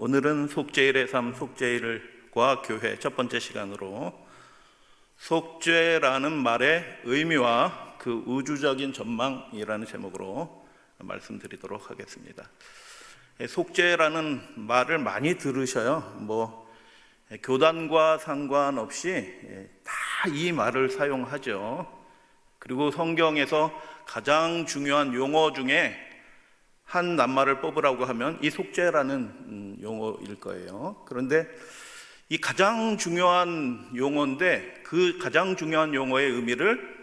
오늘은 속죄일의 삶, 속죄일과 교회 첫 번째 시간으로 속죄라는 말의 의미와 그 우주적인 전망이라는 제목으로 말씀드리도록 하겠습니다. 속죄라는 말을 많이 들으셔요. 교단과 상관없이 다 이 말을 사용하죠. 그리고 성경에서 가장 중요한 용어 중에 한 낱말을 뽑으라고 하면 이 속죄라는 용어일 거예요. 그런데 이 가장 중요한 용어인데 그 가장 중요한 용어의 의미를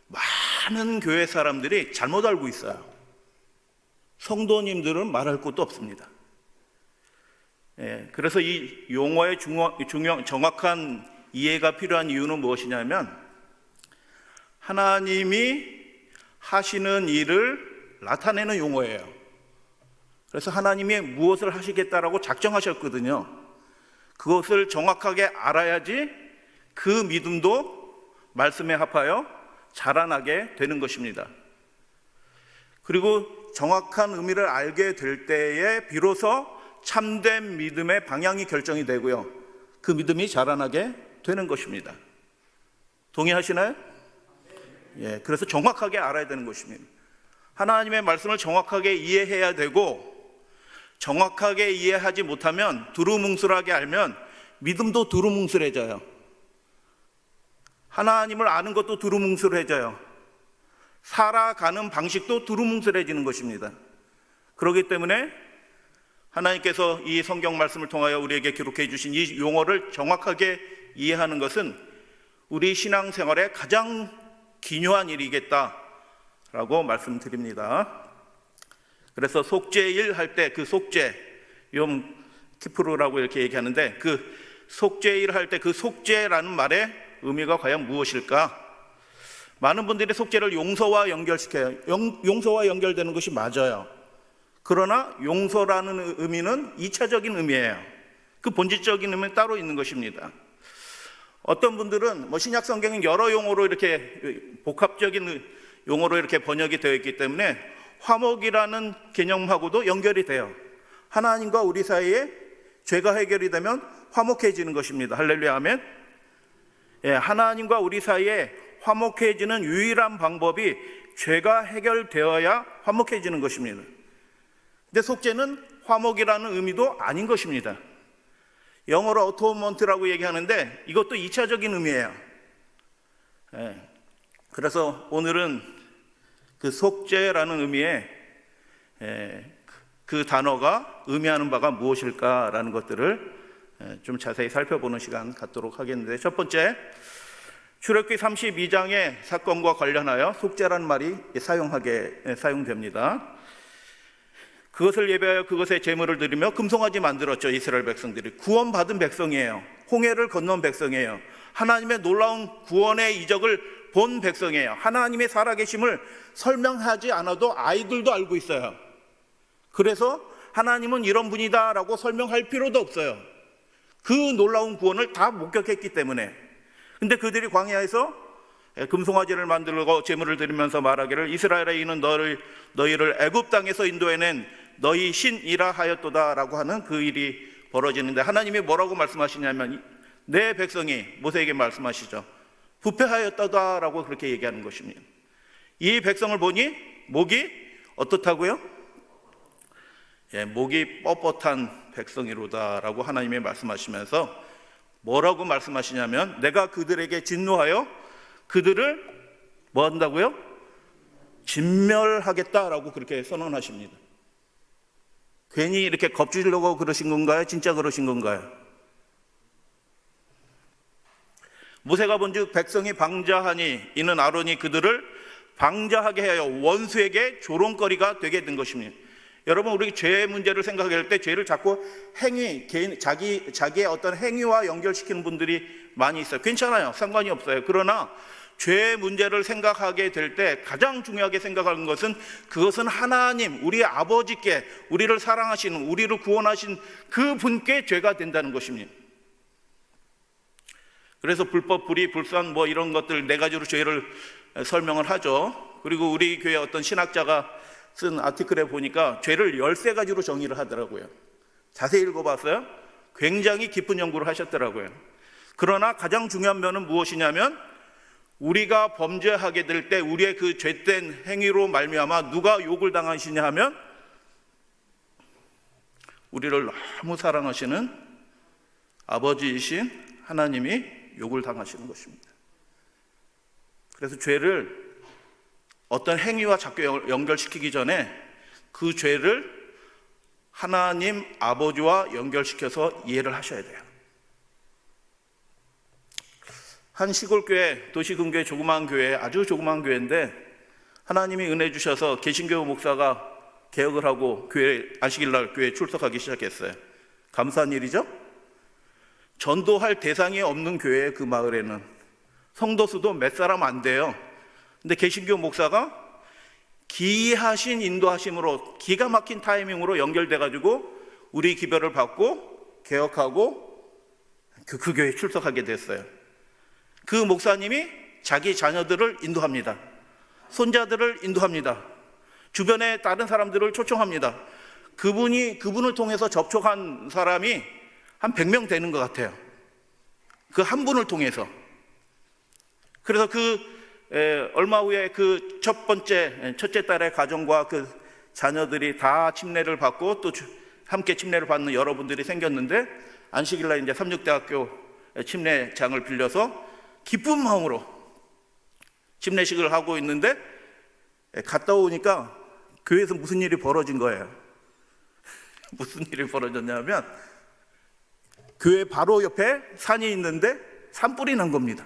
많은 교회 사람들이 잘못 알고 있어요. 성도님들은 말할 것도 없습니다. 그래서 이 용어의 정확한 이해가 필요한 이유는 무엇이냐면 하나님이 하시는 일을 나타내는 용어예요. 그래서 하나님이 무엇을 하시겠다라고 작정하셨거든요. 그것을 정확하게 알아야지 그 믿음도 말씀에 합하여 자라나게 되는 것입니다. 그리고 정확한 의미를 알게 될 때에 비로소 참된 믿음의 방향이 결정이 되고요. 그 믿음이 자라나게 되는 것입니다. 동의하시나요? 그래서 정확하게 알아야 되는 것입니다. 하나님의 말씀을 정확하게 이해해야 되고 정확하게 이해하지 못하면 두루뭉술하게 알면 믿음도 두루뭉술해져요. 하나님을 아는 것도 두루뭉술해져요. 살아가는 방식도 두루뭉술해지는 것입니다. 그렇기 때문에 하나님께서 이 성경 말씀을 통하여 우리에게 기록해 주신 이 용어를 정확하게 이해하는 것은 우리 신앙생활의 가장 기묘한 일이겠다라고 말씀드립니다. 그래서 속죄일 할 때 그 속죄, 욤 키프루라고 이렇게 얘기하는데 그 속죄일 할 때 그 속죄라는 말의 의미가 과연 무엇일까? 많은 분들이 속죄를 용서와 연결시켜요. 용서와 연결되는 것이 맞아요. 그러나 용서라는 의미는 2차적인 의미예요. 그 본질적인 의미는 따로 있는 것입니다. 어떤 분들은 신약 성경은 여러 용어로 이렇게 복합적인 용어로 이렇게 번역이 되어 있기 때문에 화목이라는 개념하고도 연결이 돼요. 하나님과 우리 사이에 죄가 해결이 되면 화목해지는 것입니다. 할렐루야 아멘. 하나님과 우리 사이에 화목해지는 유일한 방법이 죄가 해결되어야 화목해지는 것입니다. 근데 속죄는 화목이라는 의미도 아닌 것입니다. 영어로 어토먼트라고 얘기하는데 이것도 2차적인 의미예요. 그래서 오늘은 그 속죄라는 의미의 그 단어가 의미하는 바가 무엇일까라는 것들을 좀 자세히 살펴보는 시간 갖도록 하겠는데, 첫 번째, 출애굽기 32장의 사건과 관련하여 속죄라는 말이 사용됩니다. 그것을 예배하여 그것의 제물을 드리며 금송아지 만들었죠. 이스라엘 백성들이 구원받은 백성이에요. 홍해를 건넌 백성이에요. 하나님의 놀라운 구원의 이적을 본 백성이에요. 하나님의 살아계심을 설명하지 않아도 아이들도 알고 있어요. 그래서 하나님은 이런 분이다 라고 설명할 필요도 없어요. 그 놀라운 구원을 다 목격했기 때문에. 근데 그들이 광야에서 금송아지를 만들고 제물을 드리면서 말하기를 이스라엘의 이는 너희를 애굽 땅에서 인도해낸 너희 신이라 하였도다 라고 하는 그 일이 벌어지는데, 하나님이 뭐라고 말씀하시냐면 내 백성이 모세에게 말씀하시죠. 부패하였다다 라고 그렇게 얘기하는 것입니다. 이 백성을 보니 목이 어떻다고요? 목이 뻣뻣한 백성이로다 라고 하나님이 말씀하시면서 뭐라고 말씀하시냐면 내가 그들에게 진노하여 그들을 뭐 한다고요? 진멸하겠다라고 그렇게 선언하십니다. 괜히 이렇게 겁주려고 그러신 건가요? 진짜 그러신 건가요? 모세가 본즉 백성이 방자하니 이는 아론이 그들을 방자하게 하여 원수에게 조롱거리가 되게 된 것입니다. 여러분, 우리 죄의 문제를 생각할 때 죄를 자꾸 자기의 어떤 행위와 연결시키는 분들이 많이 있어요. 괜찮아요. 상관이 없어요. 그러나 죄의 문제를 생각하게 될 때 가장 중요하게 생각하는 것은 그것은 하나님, 우리 아버지께 우리를 사랑하시는, 우리를 구원하신 그 분께 죄가 된다는 것입니다. 그래서 불법, 불의, 불선 이런 것들 네 가지로 죄를 설명을 하죠. 그리고 우리 교회 어떤 신학자가 쓴 아티클에 보니까 죄를 13가지로 정의를 하더라고요. 자세히 읽어봤어요. 굉장히 깊은 연구를 하셨더라고요. 그러나 가장 중요한 면은 무엇이냐면 우리가 범죄하게 될 때 우리의 그 죄된 행위로 말미암아 누가 욕을 당하시냐 하면 우리를 너무 사랑하시는 아버지이신 하나님이 욕을 당하시는 것입니다. 그래서 죄를 어떤 행위와 자꾸 연결시키기 전에 그 죄를 하나님 아버지와 연결시켜서 이해를 하셔야 돼요. 한 시골교회, 도시근교회 조그마한 교회, 아주 조그마한 교회인데 하나님이 은혜 주셔서 개신교 목사가 개혁을 하고 교회, 안식일날 교회에 출석하기 시작했어요. 감사한 일이죠? 전도할 대상이 없는 교회에 그 마을에는 성도 수도 몇 사람 안 돼요. 근데 개신교 목사가 기이하신 인도하심으로 기가 막힌 타이밍으로 연결돼 가지고 우리 기별을 받고 개혁하고 그 교회에 출석하게 됐어요. 그 목사님이 자기 자녀들을 인도합니다. 손자들을 인도합니다. 주변에 다른 사람들을 초청합니다. 그분을 통해서 접촉한 사람이 한 100명 되는 것 같아요. 그 한 분을 통해서. 그래서 얼마 후에 그 첫째 딸의 가정과 그 자녀들이 다 침례를 받고 또 함께 침례를 받는 여러분들이 생겼는데 안식일날 이제 삼육대학교 침례장을 빌려서 기쁜 마음으로 침례식을 하고 있는데 갔다 오니까 교회에서 무슨 일이 벌어진 거예요. 무슨 일이 벌어졌냐면 교회 바로 옆에 산이 있는데 산불이 난 겁니다.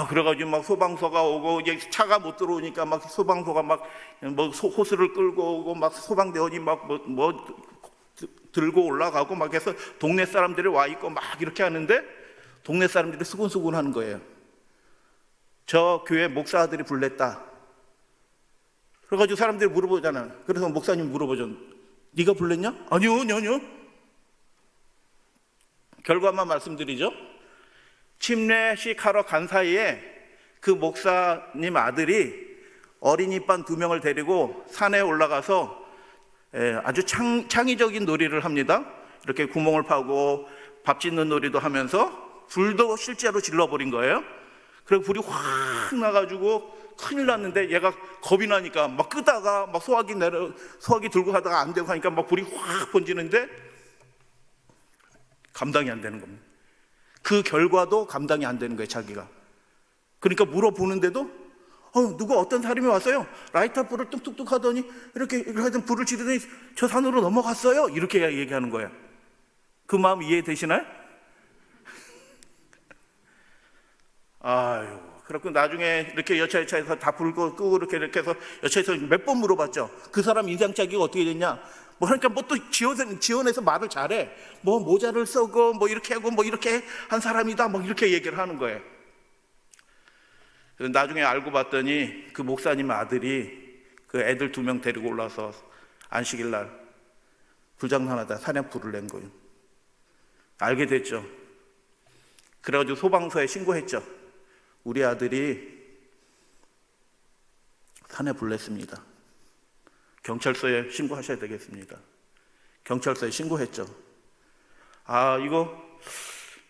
그래가지고 막 소방서가 오고 이제 차가 못 들어오니까 막 소방서가 막 뭐 호스를 끌고 오고 막 소방대원이 막 뭐 들고 올라가고 막 해서 동네 사람들이 와 있고 막 이렇게 하는데 동네 사람들이 수군수군 하는 거예요. 저 교회 목사 아들이 불냈다. 그래가지고 사람들이 물어보잖아요. 그래서 목사님 물어보죠. 네가 불냈냐? 아니요. 결과만 말씀드리죠. 침례식 하러 간 사이에 그 목사님 아들이 어린이반 2명을 데리고 산에 올라가서 아주 창의적인 놀이를 합니다. 이렇게 구멍을 파고 밥 짓는 놀이도 하면서 불도 실제로 질러버린 거예요. 그리고 불이 확 나가지고 큰일 났는데 얘가 겁이 나니까 막 끄다가 막 소화기 들고 가다가 안 되고 하니까 막 불이 확 번지는데 감당이 안 되는 겁니다. 그 결과도 감당이 안 되는 거예요, 자기가. 그러니까 물어보는데도 누가 어떤 사람이 왔어요. 라이터 불을 뚝뚝뚝 하더니 이렇게 하여튼 불을 지르더니 저 산으로 넘어갔어요. 이렇게 얘기하는 거예요. 그 마음 이해되시나요? 그렇고 나중에 이렇게 여차여차해서 다 불 끄고 이렇게 해서 여차해서 몇 번 물어봤죠. 그 사람 인상착의가 어떻게 됐냐? 그러니까 또 지원해서 말을 잘해. 모자를 쓰고 이렇게 하고 이렇게 한 사람이다. 이렇게 얘기를 하는 거예요. 나중에 알고 봤더니 그 목사님 아들이 그 애들 2명 데리고 올라서 안식일 날 불장난하다 산에 불을 낸 거예요. 알게 됐죠. 그래가지고 소방서에 신고했죠. 우리 아들이 산에 불 냈습니다. 경찰서에 신고하셔야 되겠습니다. 경찰서에 신고했죠. 이거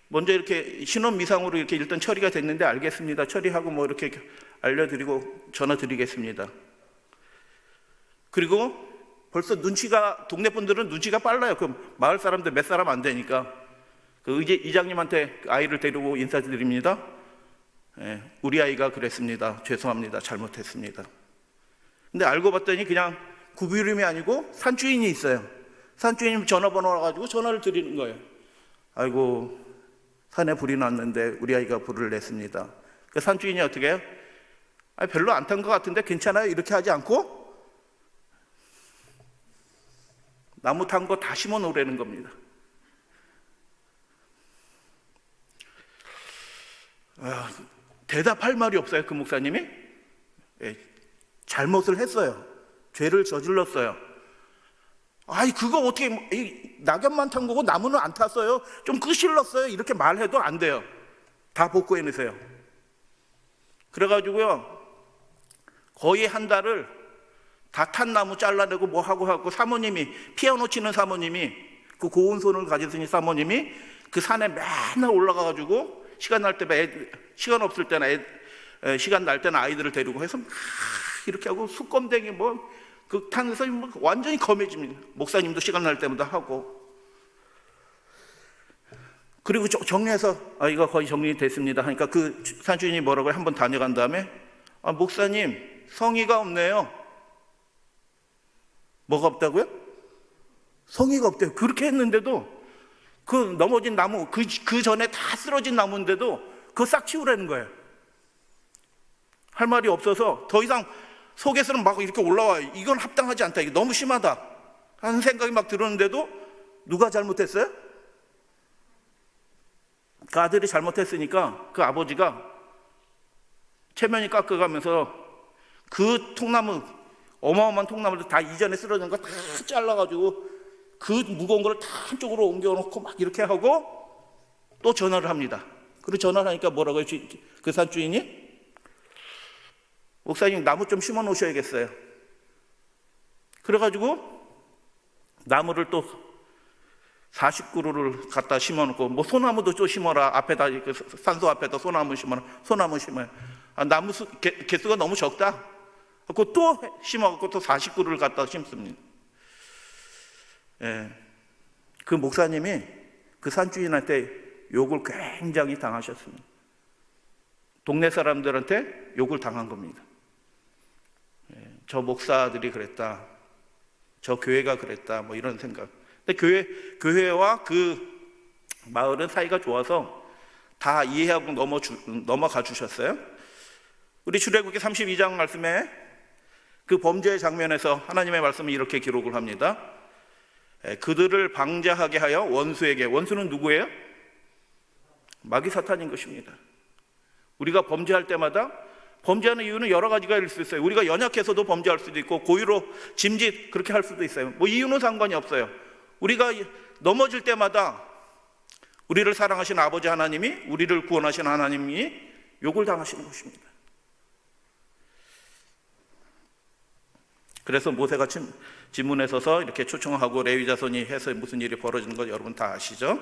먼저 이렇게 신원미상으로 이렇게 일단 처리가 됐는데 알겠습니다. 처리하고 이렇게 알려드리고 전화 드리겠습니다. 그리고 벌써 동네 분들은 눈치가 빨라요. 그 마을 사람들 몇 사람 안 되니까 그 이장님한테 아이를 데리고 인사드립니다. 우리 아이가 그랬습니다. 죄송합니다. 잘못했습니다. 근데 알고 봤더니 그냥 구비름이 아니고 산주인이 있어요. 산주인이 전화번호를 가지고 전화를 드리는 거예요. 아이고 산에 불이 났는데 우리 아이가 불을 냈습니다. 그 산주인이 어떻게 해요? 별로 안 탄 것 같은데 괜찮아요? 이렇게 하지 않고 나무 탄 거 다 심어 놓으라는 겁니다. 대답할 말이 없어요. 그 목사님이 잘못을 했어요. 죄를 저질렀어요. 그거 어떻게 낙엽만 탄 거고 나무는 안 탔어요. 좀 끄실렀어요. 이렇게 말해도 안 돼요. 다 복구해내세요. 그래가지고요 거의 한 달을 다 탄 나무 잘라내고 뭐 하고 사모님이, 피아노 치는 사모님이, 그 고운 손을 가지신 사모님이 그 산에 맨날 올라가가지고 시간 날 때마다 시간 없을 때나 시간 날 때는 아이들을 데리고 해서 막 이렇게 하고 수검댕이 그 탄에서 완전히 검해집니다. 목사님도 시간 날 때마다 하고. 그리고 정리해서 이거 거의 정리됐습니다 하니까 그 산주인이 뭐라고 해? 한번 다녀간 다음에 목사님 성의가 없네요. 뭐가 없다고요? 성의가 없대요. 그렇게 했는데도 그 넘어진 나무, 그 전에 다 쓰러진 나무인데도 그거 싹 치우라는 거예요. 할 말이 없어서 더 이상 속에서는 막 이렇게 올라와요. 이건 합당하지 않다, 이게 너무 심하다 하는 생각이 막 들었는데도 누가 잘못했어요? 그 아들이 잘못했으니까 그 아버지가 체면이 깎아가면서 그 통나무, 어마어마한 통나무를 다 이전에 쓰러진 거 다 잘라가지고 그 무거운 걸 다 한쪽으로 옮겨놓고 막 이렇게 하고 또 전화를 합니다. 그리고 전화를 하니까 뭐라고 해요? 그 산주인이? 목사님 나무 좀 심어 놓으셔야겠어요. 그래가지고 나무를 또 40그루를 갖다 심어 놓고, 뭐 소나무도 좀 심어라, 앞에다 산소 앞에다 소나무 심어라. 소나무 심어요. 나무 개수가 너무 적다. 그리고 또 심어갖고 또 40그루를 갖다 심습니다. 예. 그 목사님이 그 산주인한테 욕을 굉장히 당하셨습니다. 동네 사람들한테 욕을 당한 겁니다. 예. 저 목사들이 그랬다, 저 교회가 그랬다, 뭐 이런 생각. 근데 교회와 그 마을은 사이가 좋아서 다 이해하고 넘어가 주셨어요. 우리 출애굽기 32장 말씀에 그 범죄의 장면에서 하나님의 말씀이 이렇게 기록을 합니다. 그들을 방자하게 하여 원수에게, 원수는 누구예요? 마귀 사탄인 것입니다. 우리가 범죄할 때마다, 범죄하는 이유는 여러 가지가 있을 수 있어요. 우리가 연약해서도 범죄할 수도 있고, 고의로 짐짓 그렇게 할 수도 있어요. 뭐 이유는 상관이 없어요. 우리가 넘어질 때마다 우리를 사랑하시는 아버지 하나님이, 우리를 구원하시는 하나님이 욕을 당하시는 것입니다. 그래서 모세가 지문에 서서 이렇게 초청하고 레위 자손이 해서 무슨 일이 벌어지는 것 여러분 다 아시죠?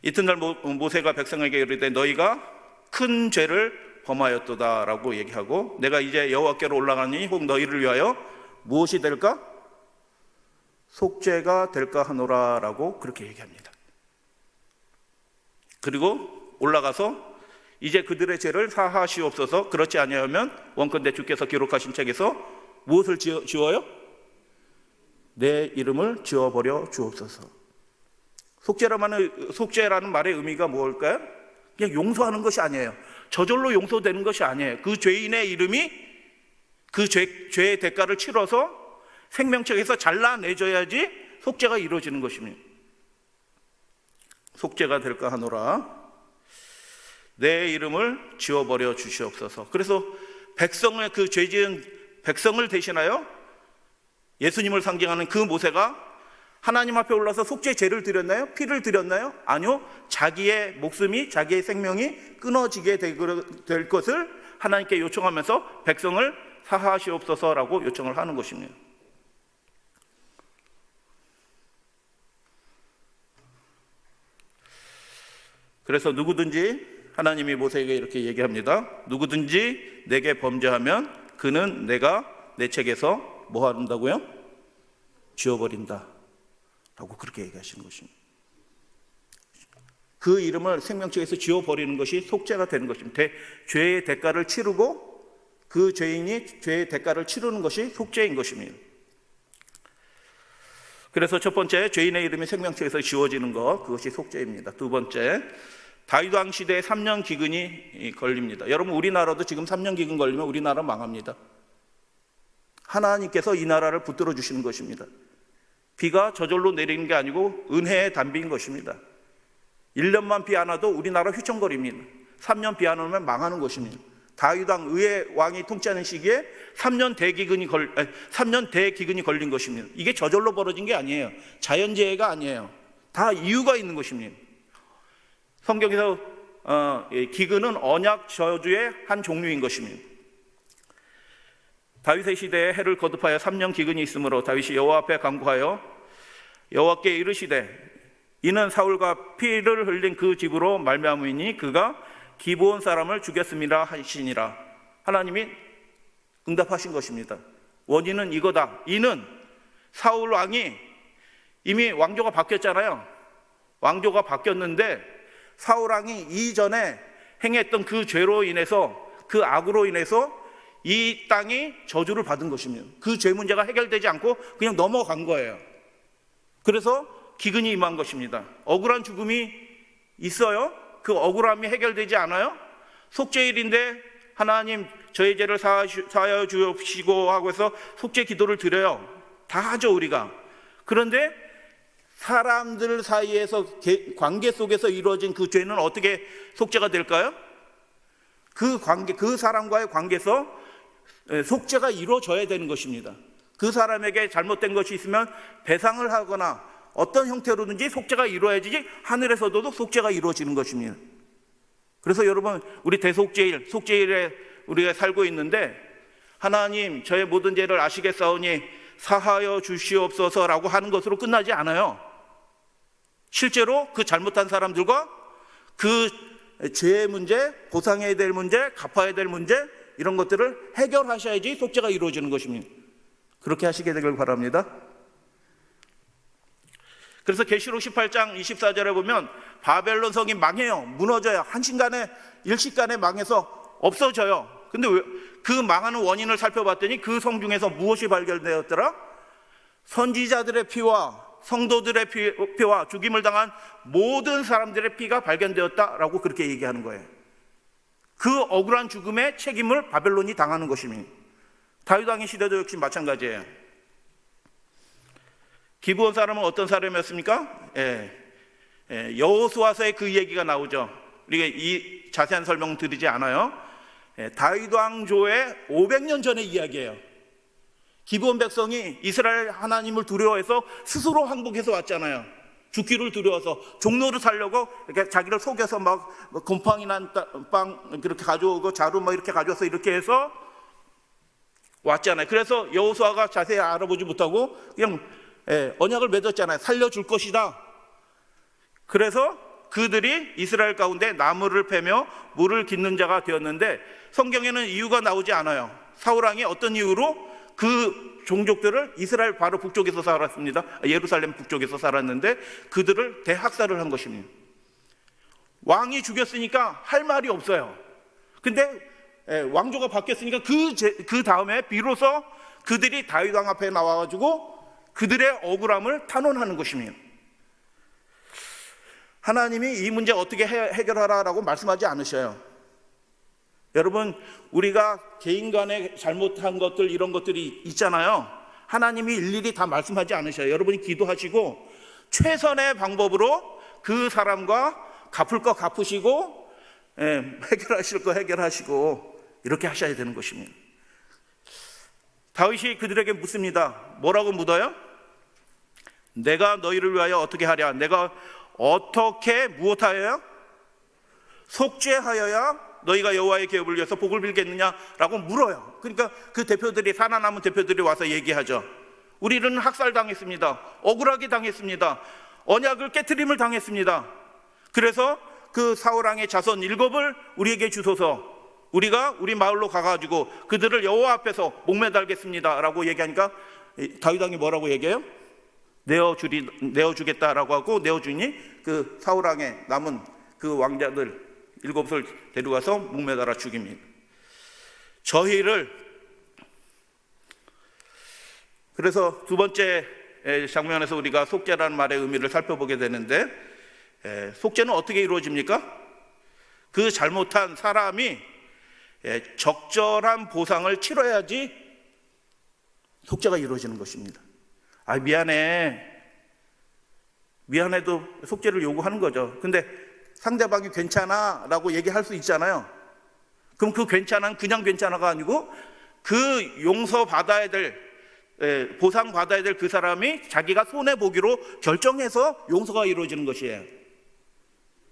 이튿날 모세가 백성에게 이르되 너희가 큰 죄를 범하였도다 라고 얘기하고, 내가 이제 여호와께로 올라가니 혹 너희를 위하여 무엇이 될까? 속죄가 될까 하노라 라고 그렇게 얘기합니다. 그리고 올라가서 이제 그들의 죄를 사하시옵소서, 그렇지 아니하면 원컨대 주께서 기록하신 책에서 무엇을 지워요? 내 이름을 지워버려 주옵소서. 속죄라는 말의 의미가 뭘까요? 그냥 용서하는 것이 아니에요. 저절로 용서되는 것이 아니에요. 그 죄인의 이름이 그 죄의 대가를 치러서 생명책에서 잘라내줘야지 속죄가 이루어지는 것입니다. 속죄가 될까 하노라. 내 이름을 지워버려 주시옵소서. 그래서 백성의 그 죄지은 백성을 대신하여 예수님을 상징하는 그 모세가 하나님 앞에 올라서 속죄 제를 드렸나요? 피를 드렸나요? 아니요. 자기의 목숨이, 자기의 생명이 끊어지게 될 것을 하나님께 요청하면서 백성을 사하시옵소서라고 요청을 하는 것입니다. 그래서 누구든지, 하나님이 모세에게 이렇게 얘기합니다. 누구든지 내게 범죄하면 그는 내가 내 책에서 뭐 한다고요? 지워버린다 라고 그렇게 얘기하시는 것입니다. 그 이름을 생명책에서 지워버리는 것이 속죄가 되는 것입니다. 죄의 대가를 치르고 그 죄인이 죄의 대가를 치르는 것이 속죄인 것입니다. 그래서 첫 번째, 죄인의 이름이 생명책에서 지워지는 것, 그것이 속죄입니다. 두 번째, 다윗 왕 시대에 3년 기근이 걸립니다. 여러분, 우리나라도 지금 3년 기근 걸리면 우리나라 망합니다. 하나님께서 이 나라를 붙들어 주시는 것입니다. 비가 저절로 내리는 게 아니고 은혜의 단비인 것입니다. 1년만 비 안 와도 우리나라 휘청거립니다. 3년 비 안 오면 망하는 것입니다. 다윗 왕 의의 왕이 통치하는 시기에 3년 대기근이 걸린 것입니다. 이게 저절로 벌어진 게 아니에요. 자연재해가 아니에요. 다 이유가 있는 것입니다. 성경에서 기근은 언약 저주의 한 종류인 것입니다. 다윗의 시대에 해를 거듭하여 3년 기근이 있으므로 다윗이 여호와 앞에 간구하여 여호와께 이르시되 이는 사울과 피를 흘린 그 집으로 말미암으니 그가 기브온 사람을 죽였음이라 하시니라. 하나님이 응답하신 것입니다. 원인은 이거다. 이는 사울 왕이 이미 왕조가 바뀌었잖아요. 왕조가 바뀌었는데 사울 왕이 이전에 행했던 그 죄로 인해서, 그 악으로 인해서 이 땅이 저주를 받은 것입니다. 그 죄 문제가 해결되지 않고 그냥 넘어간 거예요. 그래서 기근이 임한 것입니다. 억울한 죽음이 있어요. 그 억울함이 해결되지 않아요. 속죄일인데 하나님 저의 죄를 사하여 주옵시고 하고 해서 속죄 기도를 드려요. 다 하죠, 우리가. 그런데 사람들 사이에서 관계 속에서 이루어진 그 죄는 어떻게 속죄가 될까요? 그 관계, 그 사람과의 관계에서 속죄가 이루어져야 되는 것입니다. 그 사람에게 잘못된 것이 있으면 배상을 하거나 어떤 형태로든지 속죄가 이루어야지 하늘에서도 속죄가 이루어지는 것입니다. 그래서 여러분, 우리 대속죄일, 속죄일에 우리가 살고 있는데 하나님 저의 모든 죄를 아시겠사오니 사하여 주시옵소서라고 하는 것으로 끝나지 않아요. 실제로 그 잘못한 사람들과 그 죄의 문제, 보상해야 될 문제, 갚아야 될 문제, 이런 것들을 해결하셔야지 속죄가 이루어지는 것입니다. 그렇게 하시게 되길 바랍니다. 그래서 계시록 18장 24절에 보면 바벨론 성이 망해요. 무너져요. 한순간에 일시간에 망해서 없어져요. 근데 왜 그 망하는 원인을 살펴봤더니 그 성 중에서 무엇이 발견되었더라? 선지자들의 피와 성도들의 피와 죽임을 당한 모든 사람들의 피가 발견되었다라고 그렇게 얘기하는 거예요. 그 억울한 죽음의 책임을 바벨론이 당하는 것입니다. 다윗 왕의 시대도 역시 마찬가지예요. 기브온 사람은 어떤 사람이었습니까? 여호수아서에 그 얘기가 나오죠. 우리가 이 자세한 설명 드리지 않아요. 다윗 왕조의 500년 전의 이야기예요. 기브온 백성이 이스라엘 하나님을 두려워해서 스스로 항복해서 왔잖아요. 죽기를 두려워서 종로를 살려고 이렇게 자기를 속여서 막 곰팡이난 빵 그렇게 가져오고 자루 막 이렇게 가져와서 이렇게 해서 왔잖아요. 그래서 여호수아가 자세히 알아보지 못하고 그냥 언약을 맺었잖아요. 살려줄 것이다. 그래서 그들이 이스라엘 가운데 나무를 패며 물을 깃는 자가 되었는데 성경에는 이유가 나오지 않아요. 사울왕이 어떤 이유로 그 종족들을 이스라엘 바로 북쪽에서 살았습니다. 예루살렘 북쪽에서 살았는데 그들을 대학살을 한 것입니다. 왕이 죽였으니까 할 말이 없어요. 근데 왕조가 바뀌었으니까 그 다음에 비로소 그들이 다윗 왕 앞에 나와가지고 그들의 억울함을 탄원하는 것입니다. 하나님이 이 문제 어떻게 해결하라라고 말씀하지 않으셔요. 여러분, 우리가 개인 간에 잘못한 것들 이런 것들이 있잖아요. 하나님이 일일이 다 말씀하지 않으셔요. 여러분이 기도하시고 최선의 방법으로 그 사람과 갚을 거 갚으시고 해결하실 거 해결하시고 이렇게 하셔야 되는 것입니다. 다윗이 그들에게 묻습니다. 뭐라고 묻어요? 내가 너희를 위하여 어떻게 하랴? 내가 어떻게 무엇하여야? 속죄하여야 너희가 여호와의 계업을 위해서 복을 빌겠느냐라고 물어요. 그러니까 그 대표들이, 살아남은 대표들이 와서 얘기하죠. 우리는 학살당했습니다. 억울하게 당했습니다. 언약을 깨트림을 당했습니다. 그래서 그 사울왕의 자손 7을 우리에게 주소서. 우리가 우리 마을로 가가지고 그들을 여호와 앞에서 목매달겠습니다 라고 얘기하니까 다윗 왕이 뭐라고 얘기해요? 내어주겠다라고 하고 내어주니 그 사울왕의 남은 그 왕자들 7을 데려가서 목매달아 죽입니다. 저희를, 그래서 두 번째 장면에서 우리가 속죄라는 말의 의미를 살펴보게 되는데, 속죄는 어떻게 이루어집니까? 그 잘못한 사람이 적절한 보상을 치러야지 속죄가 이루어지는 것입니다. 미안해도 속죄를 요구하는 거죠. 근데 상대방이 괜찮아 라고 얘기할 수 있잖아요. 그럼 그 괜찮아는 그냥 괜찮아가 아니고 그 용서받아야 될, 보상받아야 될 그 사람이 자기가 손해보기로 결정해서 용서가 이루어지는 것이에요.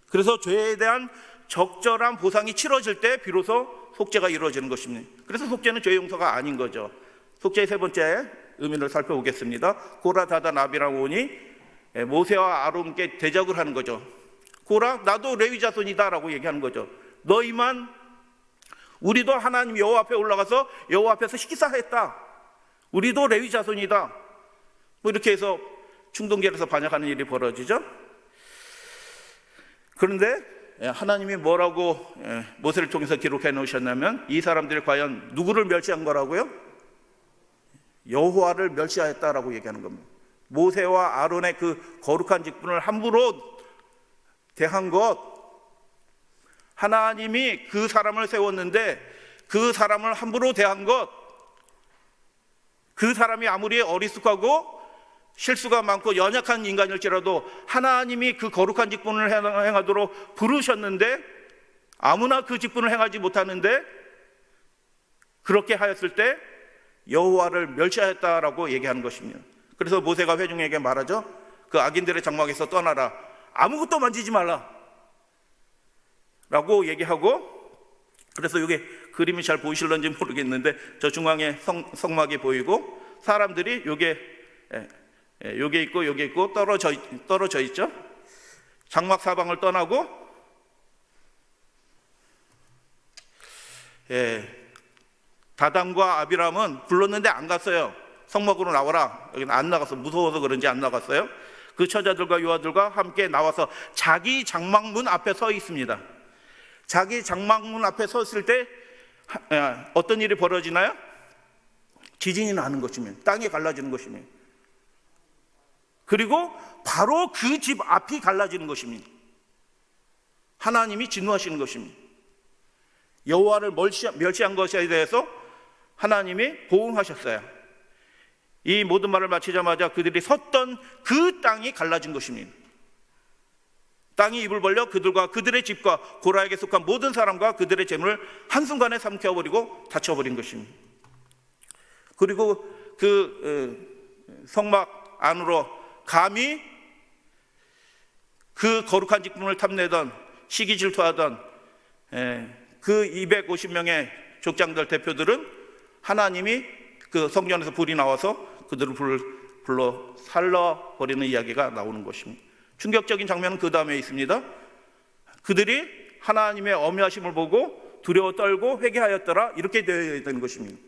그래서 죄에 대한 적절한 보상이 치러질 때 비로소 속죄가 이루어지는 것입니다. 그래서 속죄는 죄 용서가 아닌 거죠. 속죄의 세 번째 의미를 살펴보겠습니다. 고라, 다단, 아비람온이 모세와 아론께 대적을 하는 거죠. 고라, 나도 레위 자손이다 라고 얘기하는 거죠. 너희만, 우리도 하나님 여호와 앞에 올라가서 여호와 앞에서 식사했다. 우리도 레위 자손이다. 뭐 이렇게 해서 충동결에서 반역하는 일이 벌어지죠. 그런데 하나님이 뭐라고 모세를 통해서 기록해 놓으셨냐면, 이 사람들이 과연 누구를 멸시한 거라고요? 여호와를 멸시하였다라고 얘기하는 겁니다. 모세와 아론의 그 거룩한 직분을 함부로 대한 것, 하나님이 그 사람을 세웠는데 그 사람을 함부로 대한 것, 그 사람이 아무리 어리숙하고 실수가 많고 연약한 인간일지라도 하나님이 그 거룩한 직분을 행하도록 부르셨는데 아무나 그 직분을 행하지 못하는데, 그렇게 하였을 때 여호와를 멸시하였다라고 얘기하는 것입니다. 그래서 모세가 회중에게 말하죠. 그 악인들의 장막에서 떠나라. 아무것도 만지지 말라 라고 얘기하고, 그래서 이게 그림이 잘 보이실런지 모르겠는데 저 중앙에 성막이 보이고 사람들이 요게 있고 떨어져 있죠. 장막 사방을 떠나고 다단과 아비람은 불렀는데 안 갔어요. 성막으로 나와라. 여기는 안 나갔어. 무서워서 그런지 안 나갔어요. 그 처자들과 요아들과 함께 나와서 자기 장막문 앞에 서 있습니다. 자기 장막문 앞에 섰을 때 어떤 일이 벌어지나요? 지진이 나는 것이면, 땅이 갈라지는 것이면, 그리고 바로 그 집 앞이 갈라지는 것입니다. 하나님이 진노하시는 것입니다. 여호와를 멸시한 것에 대해서 하나님이 보응하셨어요. 이 모든 말을 마치자마자 그들이 섰던 그 땅이 갈라진 것입니다. 땅이 입을 벌려 그들과 그들의 집과 고라에게 속한 모든 사람과 그들의 재물을 한순간에 삼켜버리고 닫혀버린 것입니다. 그리고 그 성막 안으로 감히 그 거룩한 직분을 탐내던, 시기 질투하던 그 250명의 족장들 대표들은 하나님이 그 성전에서 불이 나와서 그들을 불러 살라버리는 이야기가 나오는 것입니다. 충격적인 장면은 그 다음에 있습니다. 그들이 하나님의 엄하심을 보고 두려워 떨고 회개하였더라, 이렇게 되어야 되는 것입니다.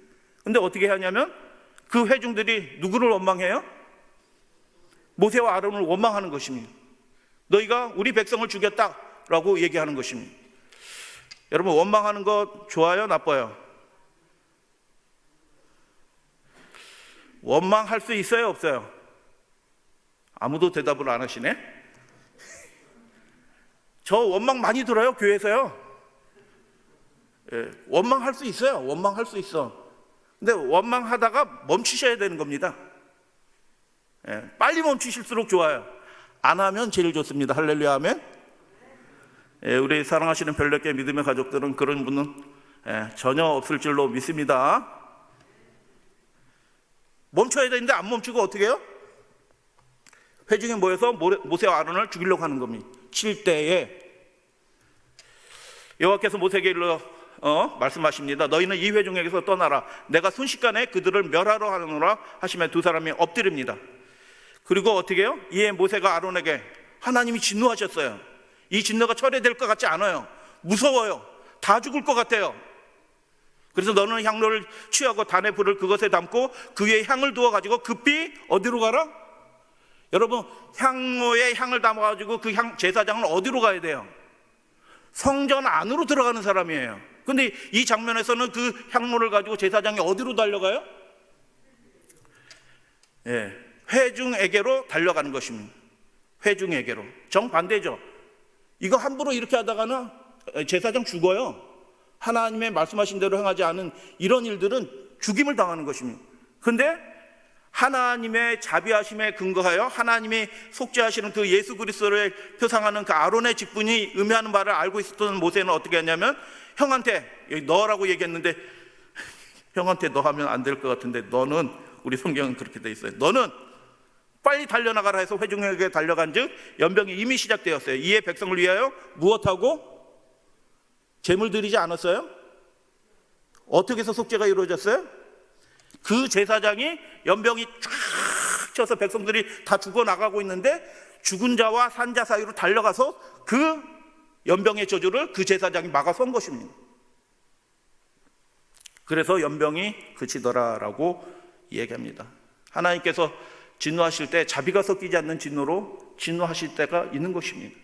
근데 어떻게 하냐면 그 회중들이 누구를 원망해요? 모세와 아론을 원망하는 것입니다. 너희가 우리 백성을 죽였다라고 얘기하는 것입니다. 여러분, 원망하는 거 좋아요, 나빠요? 원망할 수 있어요, 없어요? 아무도 대답을 안 하시네. 저 원망 많이 들어요, 교회에서요. 원망할 수 있어요. 원망할 수 있어. 근데 원망하다가 멈추셔야 되는 겁니다. 빨리 멈추실수록 좋아요. 안 하면 제일 좋습니다. 할렐루야, 아멘. 우리 사랑하시는 별내게 믿음의 가족들은 그런 분은 전혀 없을 줄로 믿습니다. 멈춰야 되는데 안 멈추고 어떻게 해요? 회중에 모여서 모세와 아론을 죽이려고 하는 겁니다. 7대에 여호와께서 모세에게 일러 말씀하십니다. 너희는 이 회중에게서 떠나라. 내가 순식간에 그들을 멸하러 하노라 하시면 두 사람이 엎드립니다. 그리고 어떻게 해요? 이에 모세가 아론에게, 하나님이 진노하셨어요. 이 진노가 철회될 것 같지 않아요. 무서워요. 다 죽을 것 같아요. 그래서 너는 향로를 취하고 단의 불을 그것에 담고 그 위에 향을 두어가지고 급히 어디로 가라? 여러분, 향로에 향을 담아가지고 그 제사장은 어디로 가야 돼요? 성전 안으로 들어가는 사람이에요. 근데 이 장면에서는 그 향로를 가지고 제사장이 어디로 달려가요? 회중에게로 달려가는 것입니다. 회중에게로. 정반대죠. 이거 함부로 이렇게 하다가는 제사장 죽어요. 하나님의 말씀하신 대로 행하지 않은 이런 일들은 죽임을 당하는 것입니다. 그런데 하나님의 자비하심에 근거하여 하나님이 속죄하시는 그 예수 그리스도를 표상하는 그 아론의 직분이 의미하는 바를 알고 있었던 모세는 어떻게 했냐면, 형한테, 여기 너라고 얘기했는데 형한테 너 하면 안 될 것 같은데, 너는, 우리 성경은 그렇게 돼 있어요. 너는 빨리 달려나가라 해서 회중에게 달려간 즉 연병이 이미 시작되었어요. 이에 백성을 위하여 무엇하고? 제물 드리지 않았어요? 어떻게 해서 속죄가 이루어졌어요? 그 제사장이 연병이 쫙 쳐서 백성들이 다 죽어나가고 있는데 죽은 자와 산 자 사이로 달려가서 그 연병의 저주를 그 제사장이 막아선 것입니다. 그래서 연병이 그치더라라고 얘기합니다. 하나님께서 진노하실 때 자비가 섞이지 않는 진노로 진노하실 때가 있는 것입니다.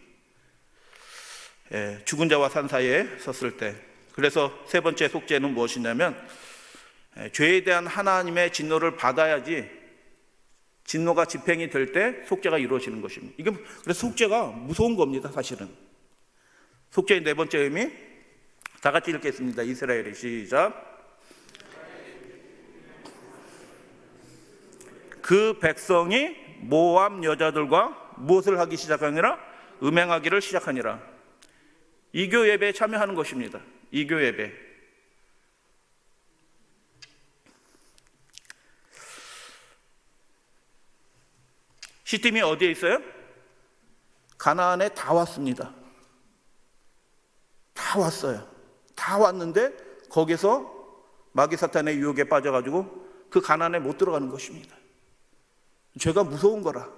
죽은 자와 산 사이에 섰을 때. 그래서 세 번째 속죄는 무엇이냐면 죄에 대한 하나님의 진노를 받아야지 진노가 집행이 될 때 속죄가 이루어지는 것입니다. 이게 그래서 속죄가 무서운 겁니다. 사실은 속죄의 네 번째 의미 다 같이 읽겠습니다. 이스라엘의 시작. 그 백성이 모압 여자들과 무엇을 하기 시작하니라? 음행하기를 시작하니라. 이교 예배에 참여하는 것입니다. 이교 예배. 시팀이 어디에 있어요? 가나안에 다 왔습니다. 다 왔어요. 다 왔는데 거기서 마귀 사탄의 유혹에 빠져가지고 그 가나안에 못 들어가는 것입니다. 죄가 무서운 거라.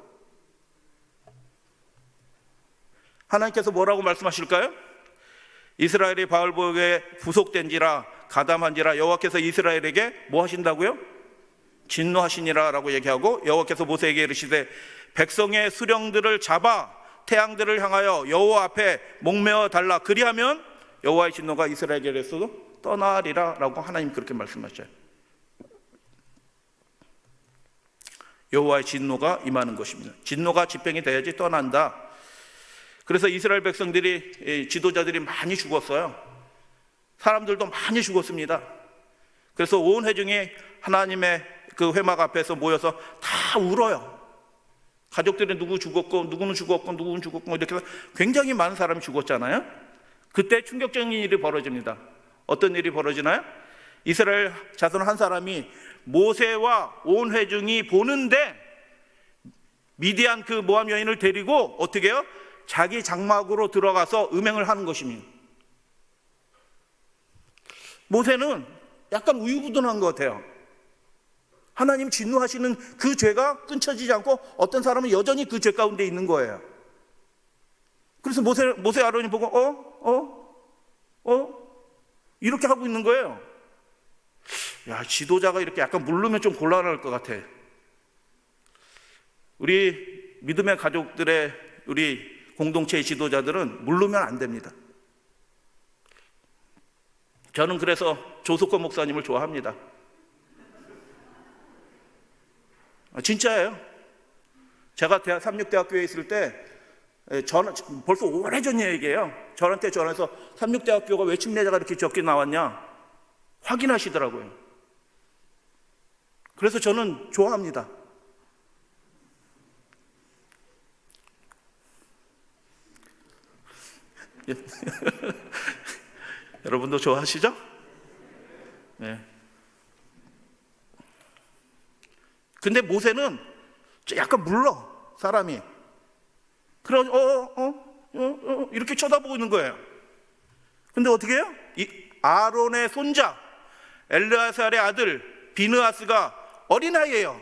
하나님께서 뭐라고 말씀하실까요? 이스라엘이 바알복에 부속된지라 가담한지라 여호와께서 이스라엘에게 뭐 하신다고요? 진노하시니라 라고 얘기하고 여호와께서 모세에게 이르시되 백성의 수령들을 잡아 태양들을 향하여 여호와 앞에 목매어 달라 그리하면 여호와의 진노가 이스라엘에게서도 떠나리라 라고 하나님 그렇게 말씀하셔요. 여호와의 진노가 임하는 것입니다. 진노가 집행이 돼야지 떠난다. 그래서 이스라엘 백성들이 지도자들이 많이 죽었어요. 사람들도 많이 죽었습니다. 그래서 온 회중이 하나님의 그 회막 앞에서 모여서 다 울어요. 가족들이 누구 죽었고 누구는 죽었고 누구는 죽었고 이렇게 해서 굉장히 많은 사람이 죽었잖아요. 그때 충격적인 일이 벌어집니다. 어떤 일이 벌어지나요? 이스라엘 자손 한 사람이 모세와 온 회중이 보는데 미디안 그 모압 여인을 데리고 어떻게 해요? 자기 장막으로 들어가서 음행을 하는 것입니다. 모세는 약간 우유부단한 것 같아요. 하나님 진노하시는 그 죄가 끊쳐지지 않고 어떤 사람은 여전히 그 죄 가운데 있는 거예요. 그래서 모세 아론이 보고 이렇게 하고 있는 거예요. 야, 지도자가 이렇게 약간 물르면 좀 곤란할 것 같아. 우리 믿음의 가족들의 우리 공동체의 지도자들은 물르면 안 됩니다. 저는 그래서 조석권 목사님을 좋아합니다. 진짜예요. 제가 삼육대학교에 있을 때 벌써 오래전 얘기예요. 저한테 전화해서 삼육대학교가 왜 침례자가 이렇게 적게 나왔냐 확인하시더라고요. 그래서 저는 좋아합니다. 여러분도 좋아하시죠? 네. 근데 모세는 약간 물러 사람이. 그래 이렇게 쳐다보고 있는 거예요. 근데 어떻게 해요? 이 아론의 손자 엘르아살의 아들 비느하스가 어린아이예요.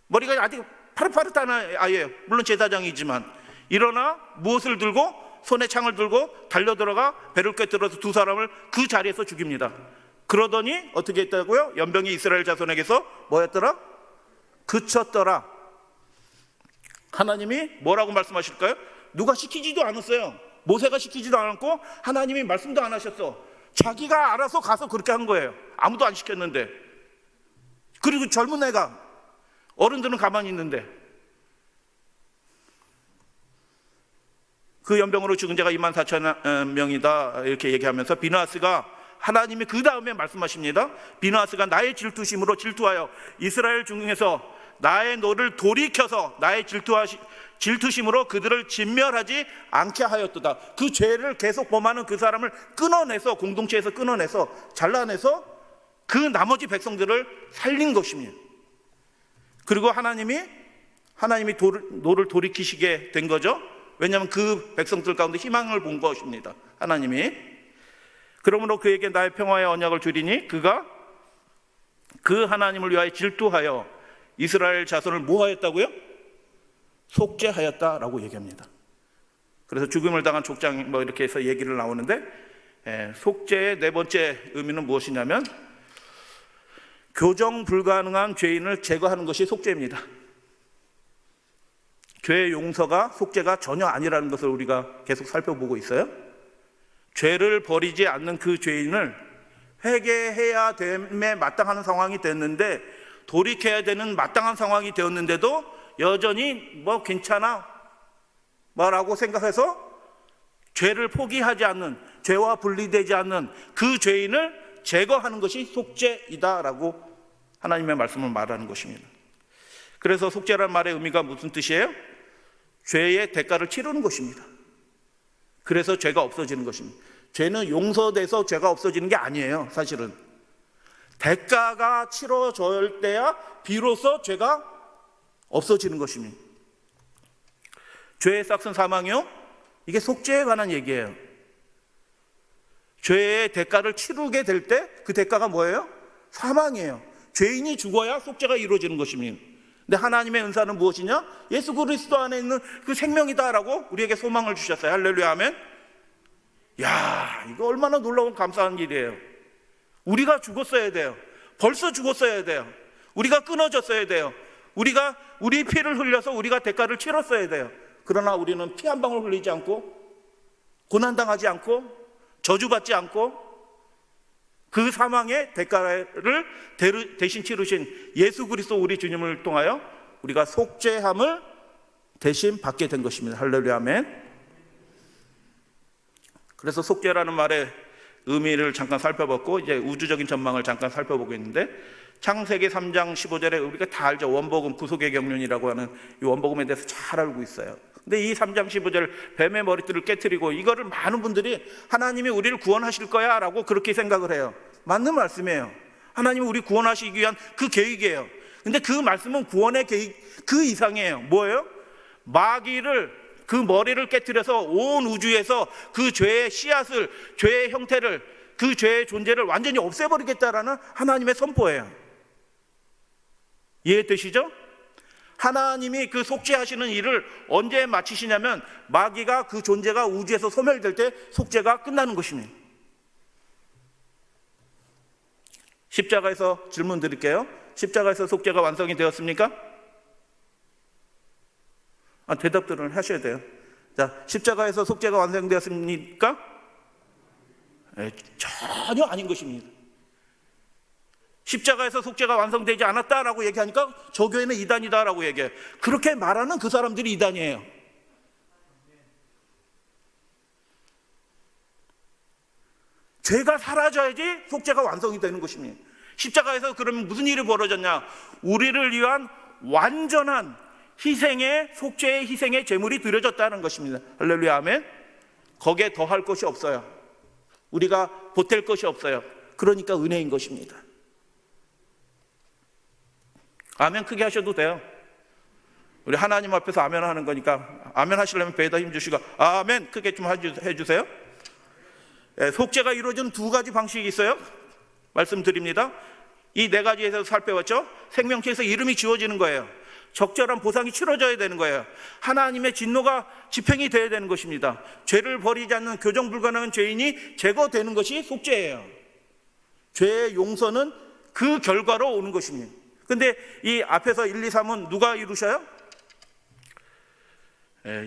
머리가 아직 파릇파릇한 아이예요. 물론 제사장이지만 일어나 무엇을 들고 손에 창을 들고 달려들어가 배를 꿰뚫어서 두 사람을 그 자리에서 죽입니다. 그러더니 어떻게 했다고요? 연병이 이스라엘 자손에게서 뭐였더라? 그쳤더라. 하나님이 뭐라고 말씀하실까요? 누가 시키지도 않았어요. 모세가 시키지도 않았고 하나님이 말씀도 안 하셨어. 자기가 알아서 가서 그렇게 한 거예요. 아무도 안 시켰는데. 그리고 젊은 애가, 어른들은 가만히 있는데. 그 연병으로 죽은 자가 24,000명이다 이렇게 얘기하면서 비느하스가, 하나님이 그 다음에 말씀하십니다. 비느하스가 나의 질투심으로 질투하여 이스라엘 중에서 나의 노를 돌이켜서 나의 질투심으로 그들을 진멸하지 않게 하였도다. 그 죄를 계속 범하는 그 사람을 끊어내서, 공동체에서 끊어내서 잘라내서 그 나머지 백성들을 살린 것입니다. 그리고 하나님이 노를 돌이키시게 된 거죠. 왜냐하면 그 백성들 가운데 희망을 본 것입니다. 하나님이. 그러므로 그에게 나의 평화의 언약을 주리니 그가 그 하나님을 위하여 질투하여 이스라엘 자손을 뭐 하였다고요? 속죄하였다라고 얘기합니다. 그래서 죽음을 당한 족장 뭐 이렇게 해서 얘기를 나오는데, 속죄의 네 번째 의미는 무엇이냐면 교정 불가능한 죄인을 제거하는 것이 속죄입니다. 죄의 용서가 속죄가 전혀 아니라는 것을 우리가 계속 살펴보고 있어요. 죄를 버리지 않는 그 죄인을 회개해야 됨에 마땅한 상황이 됐는데, 돌이켜야 되는 마땅한 상황이 되었는데도 여전히 뭐 괜찮아 라고 생각해서 죄를 포기하지 않는, 죄와 분리되지 않는 그 죄인을 제거하는 것이 속죄이다라고 하나님의 말씀을 말하는 것입니다. 그래서 속죄라는 말의 의미가 무슨 뜻이에요? 죄의 대가를 치르는 것입니다. 그래서 죄가 없어지는 것입니다. 죄는 용서돼서 죄가 없어지는 게 아니에요. 사실은 대가가 치러질 때야 비로소 죄가 없어지는 것입니다. 죄의 싹은 사망이요, 이게 속죄에 관한 얘기예요. 죄의 대가를 치르게 될 때 그 대가가 뭐예요? 사망이에요. 죄인이 죽어야 속죄가 이루어지는 것입니다. 근데 하나님의 은사는 무엇이냐? 예수 그리스도 안에 있는 그 생명이다라고 우리에게 소망을 주셨어요. 할렐루야, 아멘. 야, 이거 얼마나 놀라운 감사한 일이에요. 우리가 죽었어야 돼요. 벌써 죽었어야 돼요. 우리가 끊어졌어야 돼요. 우리가 우리 피를 흘려서 우리가 대가를 치렀어야 돼요. 그러나 우리는 피 한 방울 흘리지 않고, 고난당하지 않고, 저주받지 않고, 그 사망의 대가를 대신 치르신 예수 그리스도 우리 주님을 통하여 우리가 속죄함을 대신 받게 된 것입니다. 할렐루야, 아멘. 그래서 속죄라는 말의 의미를 잠깐 살펴봤고, 이제 우주적인 전망을 잠깐 살펴보고 있는데, 창세기 3장 15절에 우리가 다 알죠. 원복음, 구속의 경륜이라고 하는 이 원복음에 대해서 잘 알고 있어요. 근데 이 3장 15절 뱀의 머리띠를 깨트리고, 이거를 많은 분들이 하나님이 우리를 구원하실 거야 라고 그렇게 생각을 해요. 맞는 말씀이에요. 하나님이 우리 구원하시기 위한 그 계획이에요. 근데 그 말씀은 구원의 계획 그 이상이에요. 뭐예요? 마귀를, 그 머리를 깨트려서 온 우주에서 그 죄의 씨앗을, 죄의 형태를, 그 죄의 존재를 완전히 없애버리겠다라는 하나님의 선포예요. 이해되시죠? 하나님이 그 속죄하시는 일을 언제 마치시냐면, 마귀가 그 존재가 우주에서 소멸될 때 속죄가 끝나는 것입니다. 십자가에서 질문 드릴게요. 십자가에서 속죄가 완성이 되었습니까? 대답들을 하셔야 돼요. 자, 십자가에서 속죄가 완성되었습니까? 전혀 아닌 것입니다. 십자가에서 속죄가 완성되지 않았다라고 얘기하니까 저 교회는 이단이다라고 얘기해요. 그렇게 말하는 그 사람들이 이단이에요. 죄가 사라져야지 속죄가 완성이 되는 것입니다. 십자가에서 그러면 무슨 일이 벌어졌냐? 우리를 위한 완전한 희생의, 속죄의 희생의 제물이 드려졌다는 것입니다. 할렐루야, 아멘. 거기에 더할 것이 없어요. 우리가 보탤 것이 없어요. 그러니까 은혜인 것입니다. 아멘 크게 하셔도 돼요. 우리 하나님 앞에서 아멘 하는 거니까 아멘 하시려면 배에다 힘 주시고 아멘 크게 좀 해주세요. 속죄가 이루어지는 두 가지 방식이 있어요. 말씀드립니다. 이 네 가지에서 살펴봤죠. 생명체에서 이름이 지워지는 거예요. 적절한 보상이 치러져야 되는 거예요. 하나님의 진노가 집행이 되어야 되는 것입니다. 죄를 버리지 않는 교정 불가능한 죄인이 제거되는 것이 속죄예요. 죄의 용서는 그 결과로 오는 것입니다. 근데 이 앞에서 1, 2, 3은 누가 이루셔요?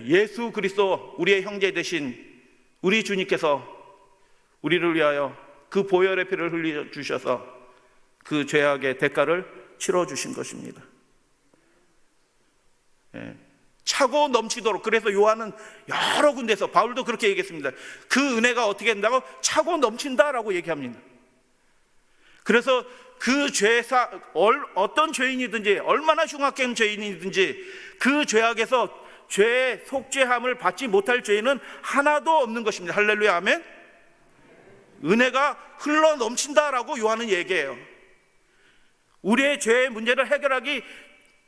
예수 그리스도 우리의 형제 되신 우리 주님께서 우리를 위하여 그 보혈의 피를 흘려 주셔서 그 죄악의 대가를 치러 주신 것입니다. 차고 넘치도록. 그래서 요한은 여러 군데서, 바울도 그렇게 얘기했습니다. 그 은혜가 어떻게 된다고? 차고 넘친다라고 얘기합니다. 그래서 그 어떤 죄인이든지, 얼마나 흉악한 죄인이든지 그 죄악에서 죄의 속죄함을 받지 못할 죄인은 하나도 없는 것입니다. 할렐루야, 아멘. 은혜가 흘러 넘친다라고 요한은 얘기해요. 우리의 죄의 문제를 해결하기